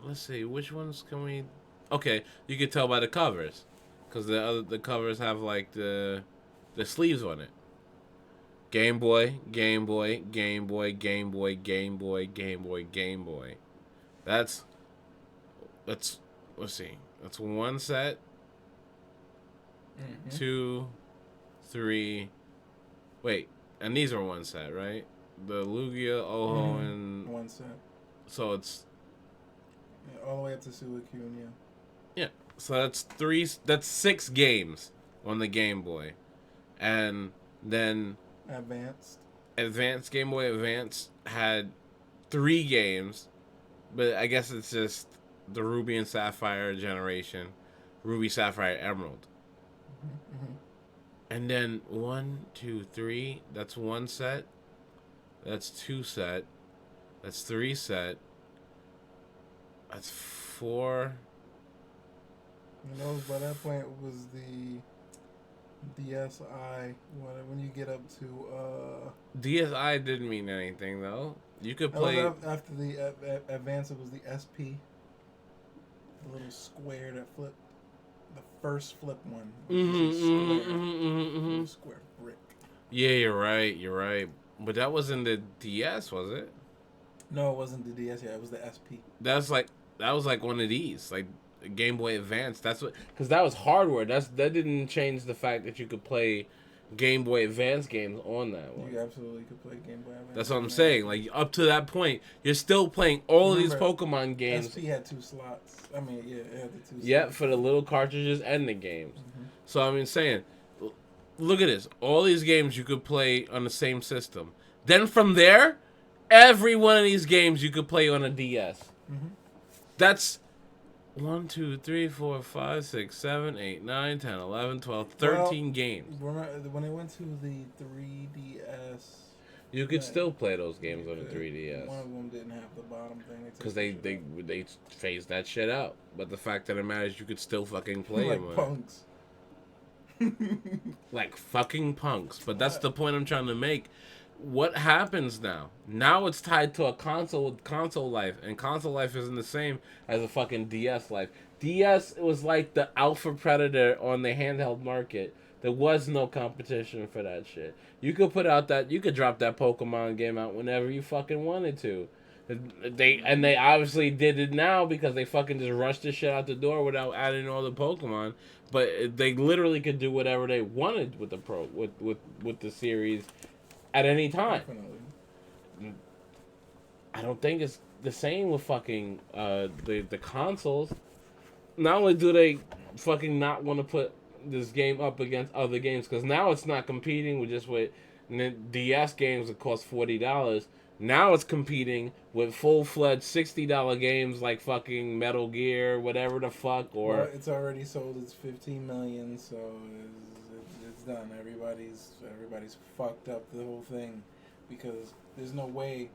let's see. Which ones can we? Okay, you can tell by the covers, because the covers have like the sleeves on it. Game Boy, Game Boy, Game Boy, Game Boy, Game Boy, Game Boy, Game Boy. Let's see. That's one set. 2, 3. Wait, and these are one set, right? The Lugia, Oho, and one set. So it's all the way up to Suicune, yeah. Yeah, so that's 3. That's 6 games on the Game Boy, and then Advanced Game Boy Advance had 3 games, but I guess it's just the Ruby and Sapphire generation, Ruby, Sapphire, Emerald. And then 1, 2, 3. That's 1 set. That's 2 set. That's 3 set. That's 4. You know, by that point it was the DSi. When you get up to DSi didn't mean anything though. You could that was play. after the advance. It was the SP, the little square that flipped. The first flip one. Square brick. Yeah, you're right. You're right. But that wasn't the DS, was it? No, it wasn't the DS yet. It was the SP. That was like one of these, like Game Boy Advance. That's what, because that was hardware. That didn't change the fact that you could play Game Boy Advance games on that one. You absolutely could play Game Boy Advance. That's what I'm saying. Like up to that point, you're still playing all of these Pokemon games. SP had 2 slots. I mean, yeah, it had the 2 slots. Yeah, for the little cartridges and the games. So I mean, saying, look at this. All these games you could play on the same system. Then from there, every one of these games you could play on a DS. That's 1, 2, 3, 4, 5, 6, 7, 8, 9, 10, 11, 12, 13 games. Remember when it went to the 3DS? You could still play those games on the 3DS. One of them didn't have the bottom thing. Because they phased that shit out. But the fact of the matter is you could still fucking play like them. punks. Like fucking punks. But that's the point I'm trying to make. What happens now? Now it's tied to a console with console life. And console life isn't the same as a fucking DS life. DS was like the alpha predator on the handheld market. There was no competition for that shit. You could you could drop that Pokemon game out whenever you fucking wanted to. They obviously did it now because they fucking just rushed the shit out the door without adding all the Pokemon. But they literally could do whatever they wanted with the with the series at any time. Definitely. I don't think it's the same with fucking the consoles. Not only do they fucking not want to put this game up against other games, because now it's not competing with DS games that cost $40. Now it's competing with full-fledged $60 games like fucking Metal Gear, whatever the fuck, or... Well, it's already sold its 15 million, so it's done. Everybody's fucked up the whole thing, because there's no way...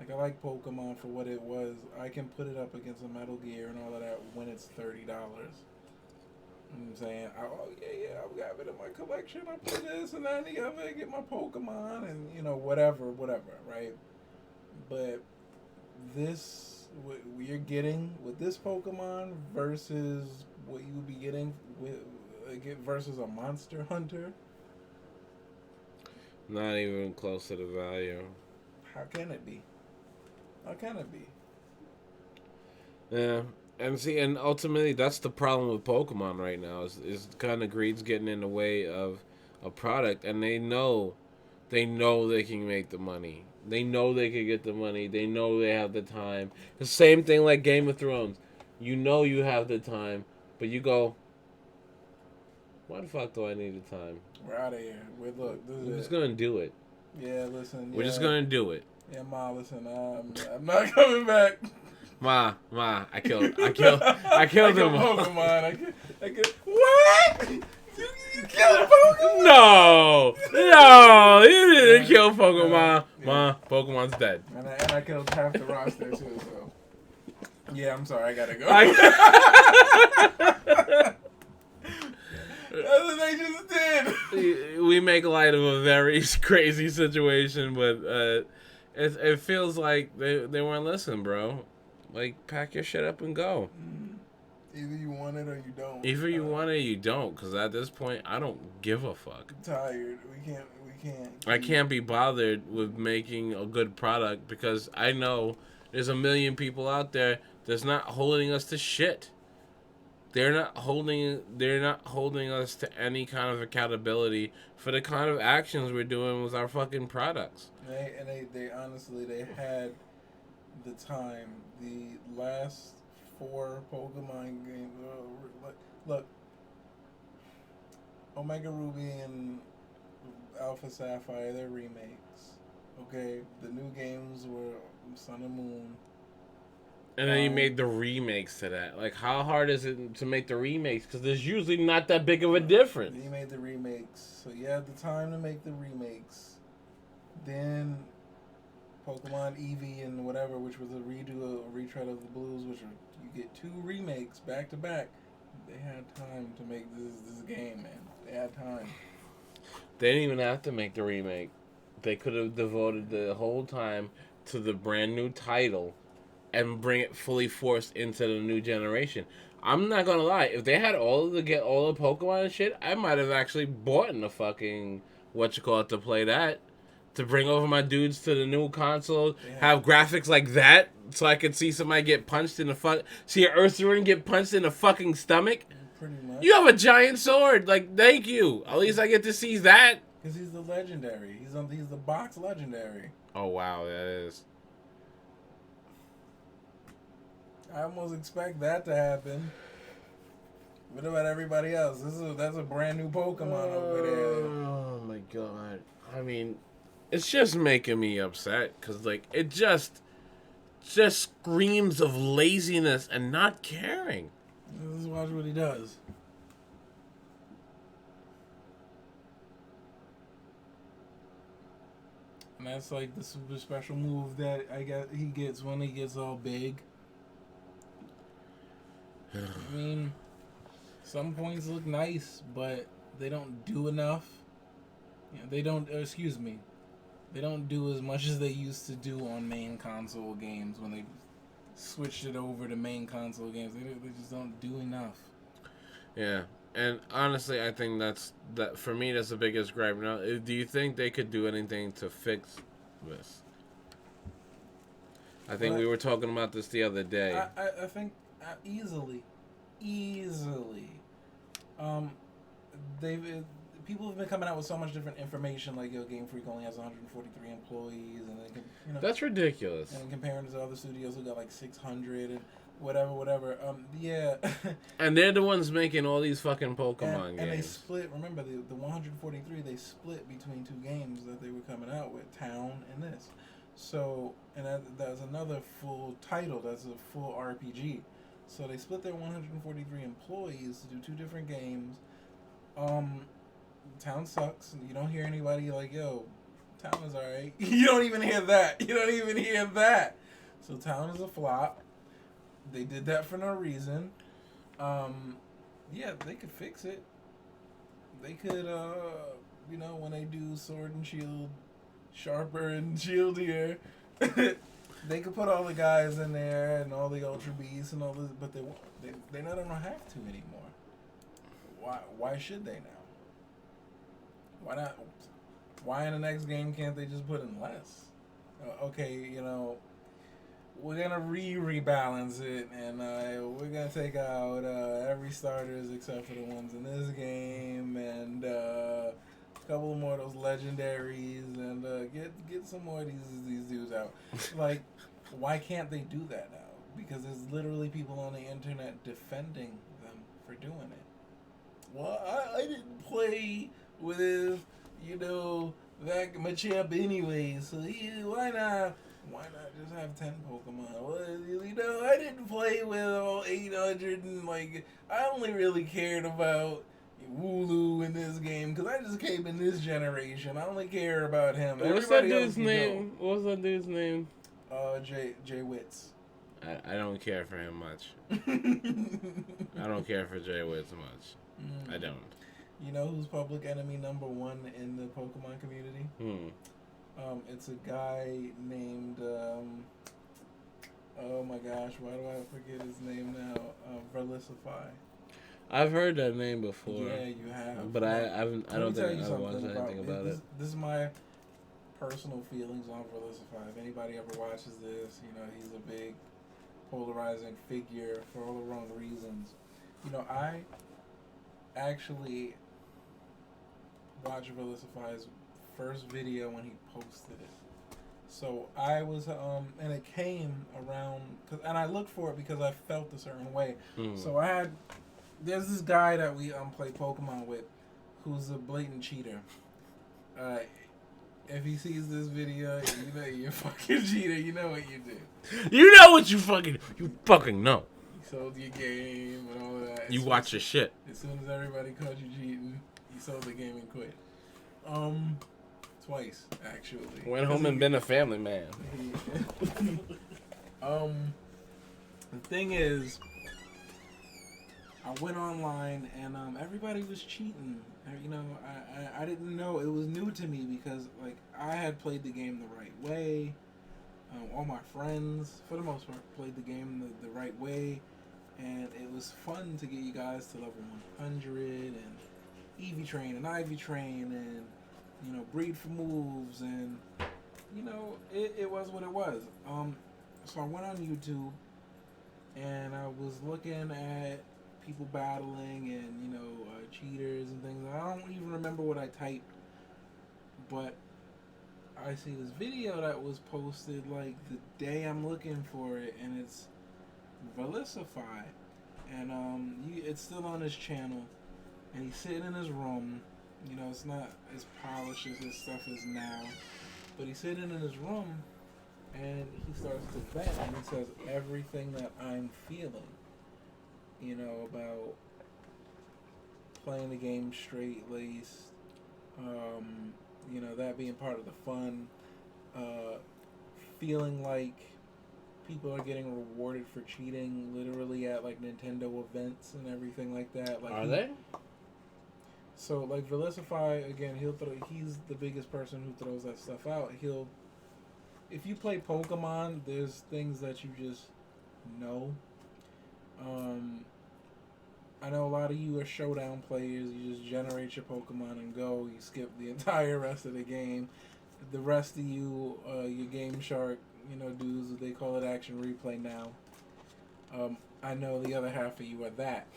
Like, I like Pokemon for what it was. I can put it up against a Metal Gear and all of that when it's $30. You know what I'm saying? I've got it in my collection. I put this and that and the other, get my Pokemon and, whatever, right? But this, what you're getting with this Pokemon versus what you would be getting versus a Monster Hunter. Not even close to the value. How can it be? Yeah. And ultimately, that's the problem with Pokemon right now. Is kind of greed's getting in the way of a product, and they know they can make the money. They know they can get the money. They know they have the time. The same thing like Game of Thrones. You know you have the time, but you go, why the fuck do I need the time? We're out of here. We're just gonna do it. Yeah, listen. We're just gonna do it. Yeah, Ma, listen. I'm not coming back. Ma, I killed him. Pokemon. I killed. What? You killed Pokemon? No, you didn't kill Pokemon. Yeah. Ma, Pokemon's dead. And I killed half the roster too. So yeah, I'm sorry. I gotta go. That's what they just did. We make light of a very crazy situation, but it feels like they weren't listening, bro. Like, pack your shit up and go. Either you want it or you don't. Either you want it or you don't, because at this point, I don't give a fuck. I'm tired. We can't. I can't be bothered with making a good product because I know there's a million people out there that's not holding us to shit. They're not holding us to any kind of accountability for the kind of actions we're doing with our fucking products. They honestly, they had the time. The last 4 Pokemon games. Look, Omega Ruby and Alpha Sapphire, they're remakes. Okay, the new games were Sun and Moon. And then you made the remakes to that. Like, how hard is it to make the remakes? Because there's usually not that big of a difference. You made the remakes, so you had the time to make the remakes. Then Pokemon Eevee and whatever, which was a retread of the Blues, which you get 2 remakes back to back. They had time to make this game, man. They had time. They didn't even have to make the remake. They could have devoted the whole time to the brand new title and bring it fully forced into the new generation. I'm not gonna lie, if they had all the Pokemon and shit, I might have actually bought in the fucking to play that. To bring over my dudes to the new console, have graphics like that, so I could see somebody get punched in the see an Ursaring get punched in the fucking stomach. Pretty much. You have a giant sword, like thank you. At least I get to see that. Because he's the legendary. He's the box legendary. Oh wow, that is. I almost expect that to happen. What about everybody else? That's a brand new Pokemon over there. Oh my god. I mean, it's just making me upset because like it just screams of laziness and not caring. Let's watch what he does. And that's like the super special move that he gets when he gets all big. I mean, some points look nice, but they don't do enough. You know, they don't do as much as they used to do on main console games when they switched it over to main console games. They just don't do enough. Yeah, and honestly, I think that for me, that's the biggest gripe. Now, do you think they could do anything to fix this? I think we were talking about this the other day. I think easily. People have been coming out with so much different information, like Game Freak only has 143 employees, and they can, that's ridiculous. And comparing to other studios who got like 600 and whatever. Yeah. And they're the ones making all these fucking Pokemon games. And they split. Remember the 143? They split between two games that they were coming out with, Town and this. So, and that's another full title. That's a full RPG. So they split their 143 employees to do two different games. Town sucks. You don't hear anybody like, yo, Town is alright. You don't even hear that. So Town is a flop. They did that for no reason. Yeah, they could fix it. They could, when they do Sword and Shield, Sharper and Shieldier, they could put all the guys in there and all the Ultra Beasts and all this, but they don't have to anymore. Why should they now? Why not? Why in the next game can't they just put in less? Okay, we're gonna rebalance it, and we're gonna take out every starters except for the ones in this game, and a couple more of those legendaries, and get some more of these dudes out. Like, why can't they do that now? Because there's literally people on the internet defending them for doing it. Well, I didn't play with that Machamp anyway, so why not just have 10 Pokemon? Well, I didn't play with all 800 and I only really cared about Wooloo in this game because I just came in this generation. I only care about him. What's that dude's name? What's that dude's name? Jay Witz. I don't care for him much. I don't care for Jay Witz much. I don't. You know who's public enemy number one in the Pokemon community? It's a guy named, oh my gosh, why do I forget his name now? Verlisify. I've heard that name before. Yeah, you have. But I don't think I've watched anything about it. This is my personal feelings on Verlisify. If anybody ever watches this, he's a big polarizing figure for all the wrong reasons. I actually watched Verlisify's first video when he posted it. So I was, and it came around, and I looked for it because I felt a certain way. So there's this guy that we play Pokemon with who's a blatant cheater. If he sees this video, you're a fucking cheater. You know what you did. You know what you fucking know. You sold your game and all that. You watch your shit. As soon as everybody caught you cheating, you sold the game and quit. Twice, actually. Went home and been a family man. The thing is, I went online and everybody was cheating You know, I didn't know. It was new to me because, like, I had played the game the right way. All my friends, for the most part, played the game the right way. And it was fun to get you guys to level 100 and Eevee Train and Ivy Train and, you know, breed for moves. And, you know, it was what it was. So I went on YouTube and I was looking at people battling and, you know, cheaters and things. I don't even remember what I typed, but I see this video that was posted like the day I'm looking for it, and it's Velicify, and it's still on his channel, and he's sitting in his room. You know, it's not as polished as his stuff is now, but he's sitting in his room, and he starts to vent, and he says everything that I'm feeling. You know, about playing the game straight laced, you know, that being part of the fun, feeling like people are getting rewarded for cheating literally at like Nintendo events and everything like that. Like, are they? So like Velicify, again, he's the biggest person who throws that stuff out. If you play Pokemon, there's things that you just know. I know a lot of you are showdown players. You just generate your Pokemon and go. You skip the entire rest of the game. The rest of you, your Game Shark, you know, dudes, they call it action replay now. I know the other half of you are that.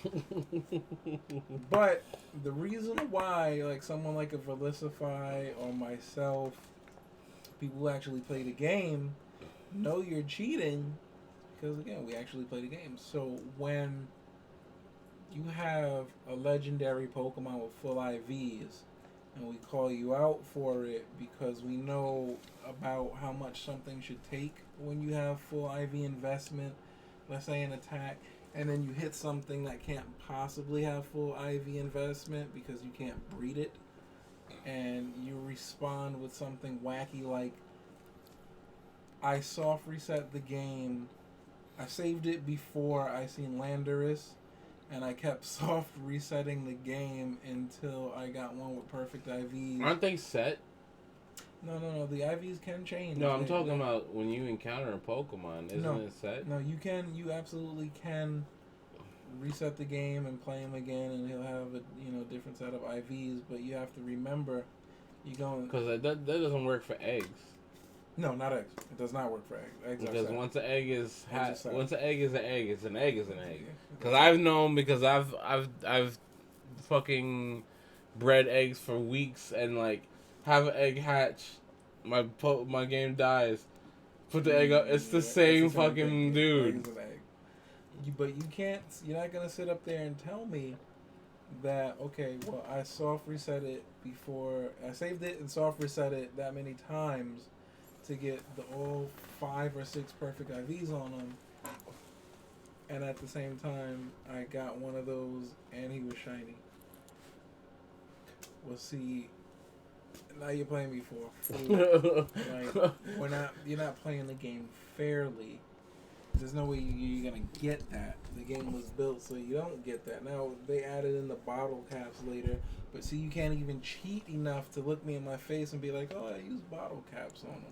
But the reason why, like someone like a Velicify or myself, people who actually play the game, know you're cheating, because again, we actually play the game. So when you have a legendary Pokemon with full IVs, and we call you out for it because we know about how much something should take when you have full IV investment, let's say an attack, and then you hit something that can't possibly have full IV investment because you can't breed it, and you respond with something wacky like, I soft reset the game, I saved it before I seen Landorus, and I kept soft resetting the game until I got one with perfect IVs. Aren't they set? No. The IVs can change. No, I'm talking about when you encounter a Pokemon. Isn't it set? No, you can. You absolutely can reset the game and play him again, and he'll have a different set of IVs. But you have to remember, you going because that doesn't work for eggs. No, not eggs. It does not work for eggs. Because once an egg is once an egg is an egg, it's an egg is an egg. Yeah. Because I've known, because I've fucking bred eggs for weeks and like have an egg hatch, my game dies. Put the egg up. It's the same fucking dude. But you can't. You're not gonna sit up there and tell me that, okay, well, I soft reset it before I saved it and soft reset it that many times to get all 5 or 6 perfect IVs on them, and at the same time I got one of those and he was shiny. Well, see, now you're playing me for a fool. Like, you're not playing the game fairly. There's no way you're gonna get that. The game was built so you don't get that. Now they added in the bottle caps later, but see, you can't even cheat enough to look me in my face and be like, "Oh, I use bottle caps on them."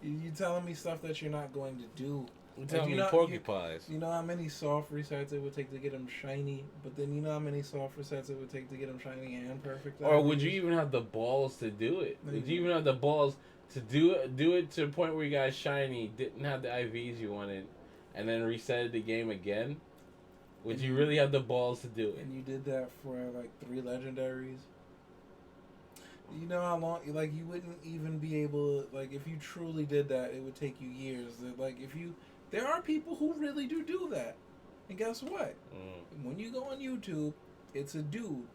You telling me stuff that you're not going to do. You're telling me porcupines. You know how many soft resets it would take to get them shiny, but then you know how many soft resets it would take to get them shiny and perfect. Or would you even have the balls to do it? Would you even have the balls to do it to the point where you got shiny, didn't have the IVs you wanted, and then reset the game again? Would you really have the balls to do it? And you did that for like 3 legendaries. You know how long, like, you wouldn't even be able to, like, if you truly did that, it would take you years. Like, there are people who really do that. And guess what? When you go on YouTube, it's a dude,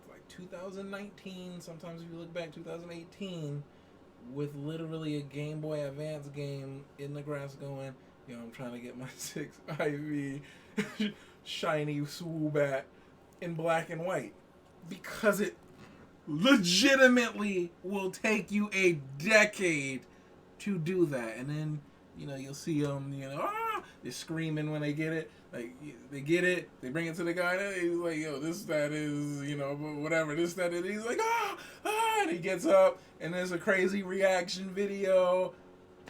like 2019, sometimes if you look back, 2018, with literally a Game Boy Advance game in the grass going, yo, I'm trying to get my 6 IV shiny Swoobat in black and white. Because it legitimately will take you a decade to do that. And then, you'll see them, They're screaming when they get it. Like, they get it, they bring it to the guy, and he's like, yo, this, that is, you know, whatever, this, that is. He's like, and he gets up, and there's a crazy reaction video,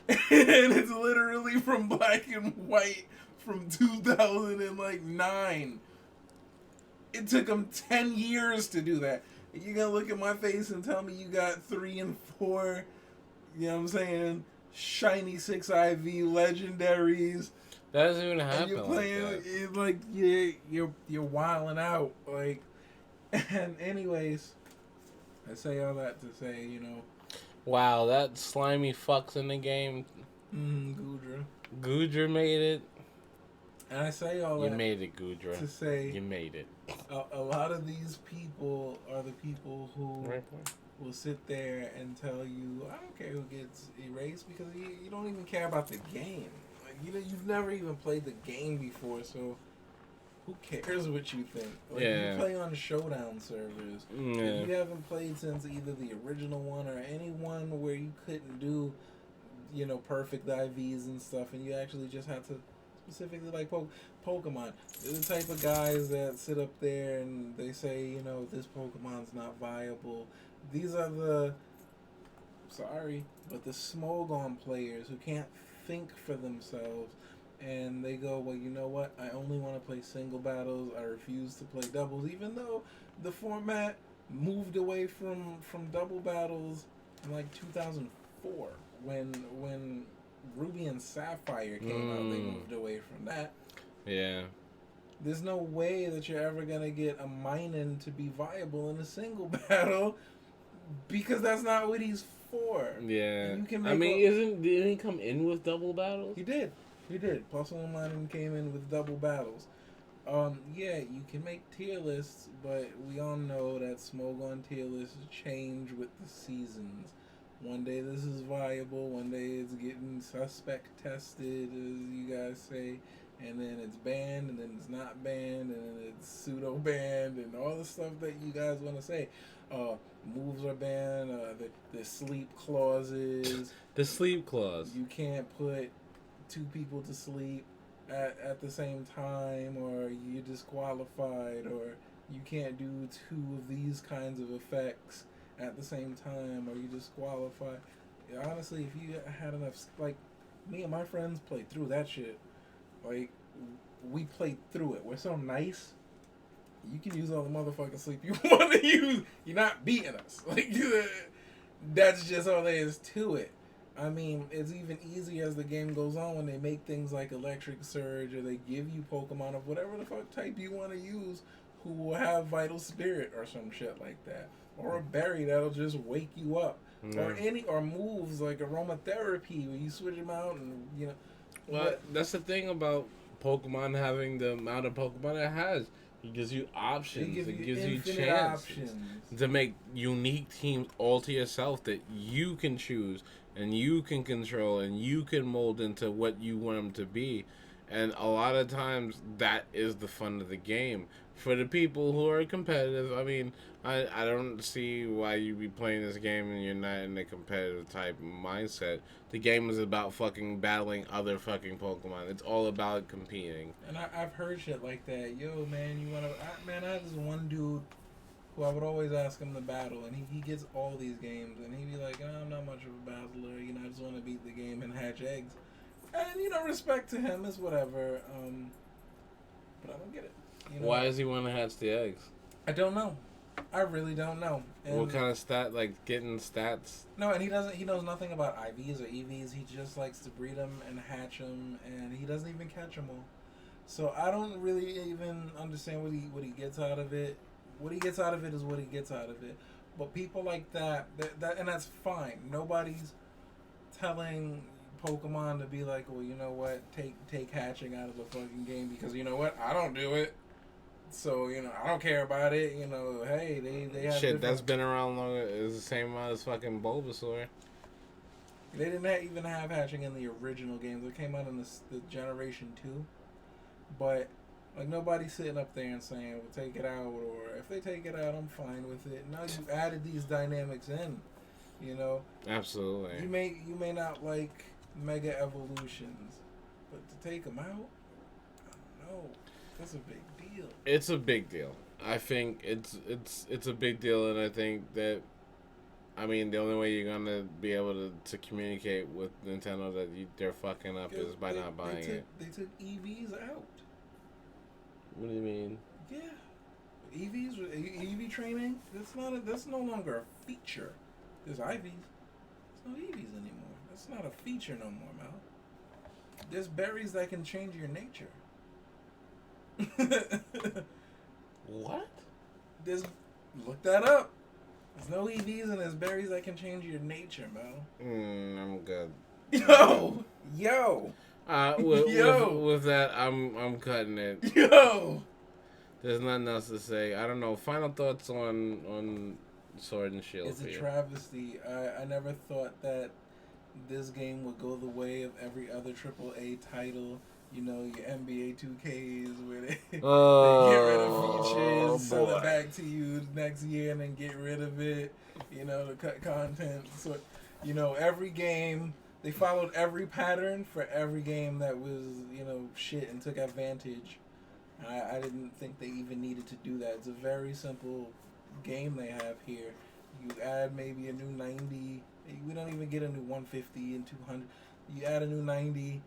and it's literally from Black and White from 2009. It took him 10 years to do that. You gonna look at my face and tell me you got 3 and 4, you know what I'm saying, shiny 6 IV legendaries. That doesn't even happen. And you're playing like you're wilding out, like. And anyways, I say all that to say, you know. Wow, that slimy fucks in the game. Goodra. Goodra made it. And I say all that. You made it, Goodra. To say you made it. A lot of these people are the people who will sit there and tell you, I don't care who gets erased, because you don't even care about the game. You've never even played the game before, so who cares what you think? Like, you play on Showdown servers. If you haven't played since either the original one or any one where you couldn't do, you know, perfect IVs and stuff, and you actually just had to specifically like Pokemon. They're the type of guys that sit up there and they say, you know, this Pokemon's not viable. These are the, sorry, but the Smogon players who can't think for themselves, and they go, well, you know what, I only want to play single battles, I refuse to play doubles, even though the format moved away from double battles in like 2004 when Ruby and Sapphire came out. They moved away from that. Yeah. There's no way that you're ever gonna get a Minun to be viable in a single battle, because that's not what he's for. Yeah. You can I mean, didn't he come in with double battles? He did. Plus one Minun came in with double battles. Yeah, you can make tier lists, but we all know that Smogon tier lists change with the seasons. One day this is viable, one day it's getting suspect tested, as you guys say, and then it's banned, and then it's not banned, and then it's pseudo banned, and all the stuff that you guys want to say. Moves are banned, the sleep clauses. The sleep clause. You can't put 2 people to sleep at the same time, or you're disqualified, or you can't do 2 of these kinds of effects at the same time, or you disqualify. Honestly, if you had enough, like, me and my friends played through that shit. Like, we played through it. We're so nice. You can use all the motherfucking sleep you want to use. You're not beating us. Like, that's just all there is to it. I mean, it's even easier as the game goes on when they make things like Electric Surge, or they give you Pokemon of whatever the fuck type you want to use who will have Vital Spirit or some shit like that. Or a berry that'll just wake you up. Or moves like Aromatherapy where you switch them out and, you know. Well, that's the thing about Pokemon having the amount of Pokemon it has. It gives you options. It gives you chances to make unique teams all to yourself that you can choose and you can control and you can mold into what you want them to be. And a lot of times that is the fun of the game. For the people who are competitive, I mean, I don't see why you'd be playing this game and you're not in a competitive type mindset. The game is about fucking battling other fucking Pokemon. It's all about competing. And I've heard shit like that. Yo, man, you want to... Man, I had this one dude who I would always ask him to battle, and he gets all these games, and he'd be like, oh, I'm not much of a battler, you know, I just want to beat the game and hatch eggs. And, you know, respect to him is whatever, but I don't get it. You know? Why does he want to hatch the eggs? I don't know. I really don't know. And what kind of stat, like getting stats? No, and he knows nothing about IVs or EVs. He just likes to breed them and hatch them, and he doesn't even catch them all. So I don't really even understand what he gets out of it. What he gets out of it is what he gets out of it. But people like that and that's fine. Nobody's telling Pokemon to be like, well, you know what, take hatching out of the fucking game, because you know what, I don't do it. So, you know, I don't care about it. You know, hey, they have shit that's been around longer. Is the same amount as fucking Bulbasaur. They didn't even have hatching in the original games. It came out in the Generation 2. But, like, nobody's sitting up there and saying, well, take it out, or if they take it out, I'm fine with it. Now you've added these dynamics in, you know. Absolutely. You may not like Mega Evolutions, But to take them out, I don't know. That's a big deal. It's a big deal. I think it's a big deal, and I think that, I mean, the only way you're gonna be able to communicate with Nintendo that they're fucking up is by not buying it. They took EVs out. What do you mean? Yeah, EVs, EV training. That's no longer a feature. There's IVs. There's no EVs anymore. That's not a feature no more, Mal. There's berries that can change your nature. What? Look that up. There's no EVs and there's berries that can change your nature, Mel. I'm good. Yo. With that, I'm cutting it. Yo. There's nothing else to say. I don't know. Final thoughts on Sword and Shield. It's a travesty. I never thought that this game would go the way of every other AAA title. You know, your NBA 2Ks where they get rid of features, sell it back to you next year, and then get rid of it. You know, to cut content. So, you know, every game they followed every pattern for every game that was, you know, shit and took advantage. I didn't think they even needed to do that. It's a very simple game they have here. You add maybe a new 90. We don't even get a new 150 and 200. You add a new 90.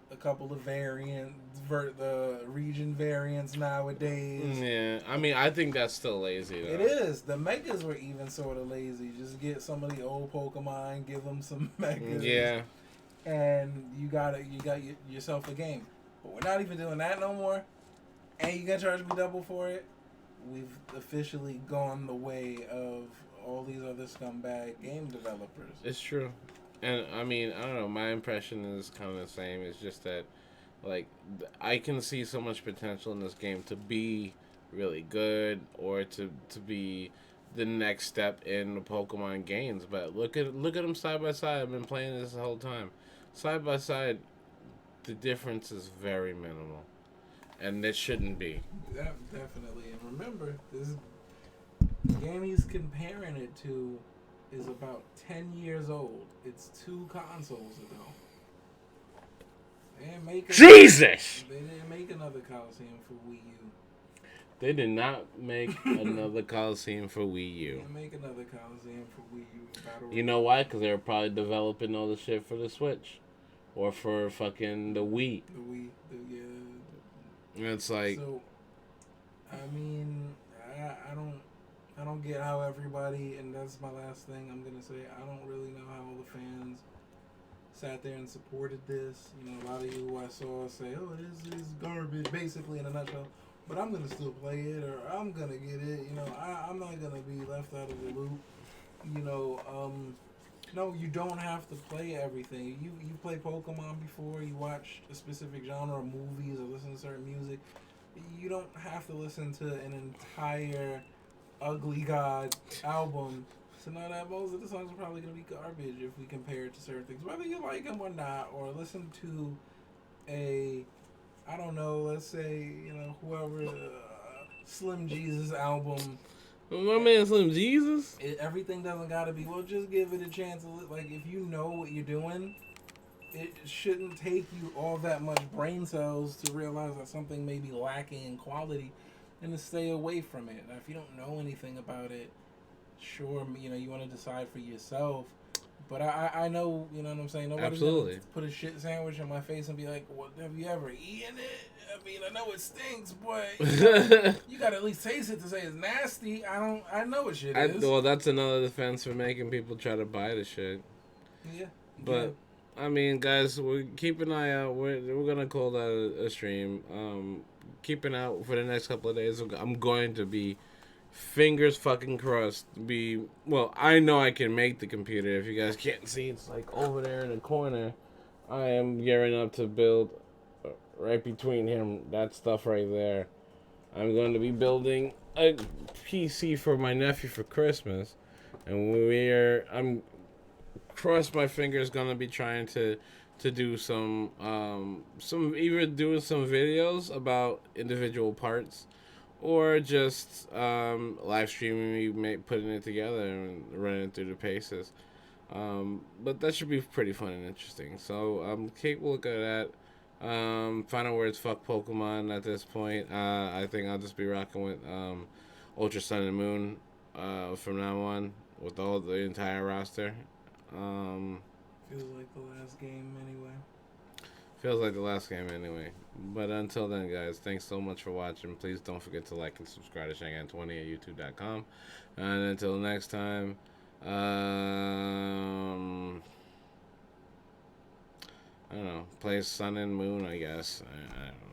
A couple of variants, the region variants nowadays. Yeah, I mean, I think that's still lazy, though. It is. The megas were even sort of lazy. Just get some of the old Pokemon, give them some megas. Yeah. And you got yourself a game. But we're not even doing that no more. And you gonna charge me double for it? We've officially gone the way of all these other scumbag game developers. It's true. And, I mean, I don't know, my impression is kind of the same. It's just that, like, I can see so much potential in this game to be really good or to be the next step in the Pokemon games. But look at them side by side. I've been playing this the whole time. Side by side, the difference is very minimal. And it shouldn't be. Definitely. And remember, this game he's comparing it to is about 10 years old. It's 2 consoles ago. They didn't make another Coliseum for Wii U. They did not make another Coliseum for Wii U. They didn't make another Coliseum for Wii U. You know why? Because they were probably developing all the shit for the Switch. Or for fucking the Wii. The Wii, yeah. And it's like... So, I mean, I don't get how everybody, and that's my last thing I'm going to say, I don't really know how all the fans sat there and supported this. You know, a lot of you who I saw say, oh, this is garbage, basically, in a nutshell. But I'm going to still play it, or I'm going to get it. You know, I'm not going to be left out of the loop. You know, no, you don't have to play everything. You play Pokemon before, you watch a specific genre of movies or listen to certain music. You don't have to listen to an entire Ugly God album to know that most of the songs are probably going to be garbage if we compare it to certain things. Whether you like them or not, or listen to I don't know, let's say, you know, whoever, Slim Jesus album. My man Slim Jesus? Everything doesn't got to be, well, just give it a chance. Like, if you know what you're doing, it shouldn't take you all that much brain cells to realize that something may be lacking in quality and to stay away from it. Now, if you don't know anything about it, sure, you know, you want to decide for yourself. But I know, you know what I'm saying? Nobody's Absolutely. Gonna put a shit sandwich in my face and be like, well, have you ever eaten it? I mean, I know it stinks, but you got to at least taste it to say it's nasty. I know what shit is. Well, that's another defense for making people try to buy the shit. Yeah. But, I mean, guys, keep an eye out. We're going to call that a stream. Keep an eye out for the next couple of days. I'm going to be fingers fucking crossed. Well, I know I can make the computer. If you guys can't see, it's like over there in the corner. I am gearing up to build right between him, that stuff right there. I'm going to be building a PC for my nephew for Christmas, and I'm cross my fingers, gonna be trying to do some either doing some videos about individual parts, or just live streaming me putting it together and running it through the paces. But that should be pretty fun and interesting. So keep a look at that. Final words, fuck Pokemon at this point. I think I'll just be rocking with Ultra Sun and Moon from now on with the entire roster. Feels like the last game anyway. Feels like the last game anyway. But until then, guys, thanks so much for watching. Please don't forget to like and subscribe to Shangan20 at youtube.com. And until next time, I don't know, play Sun and Moon, I guess. I don't know.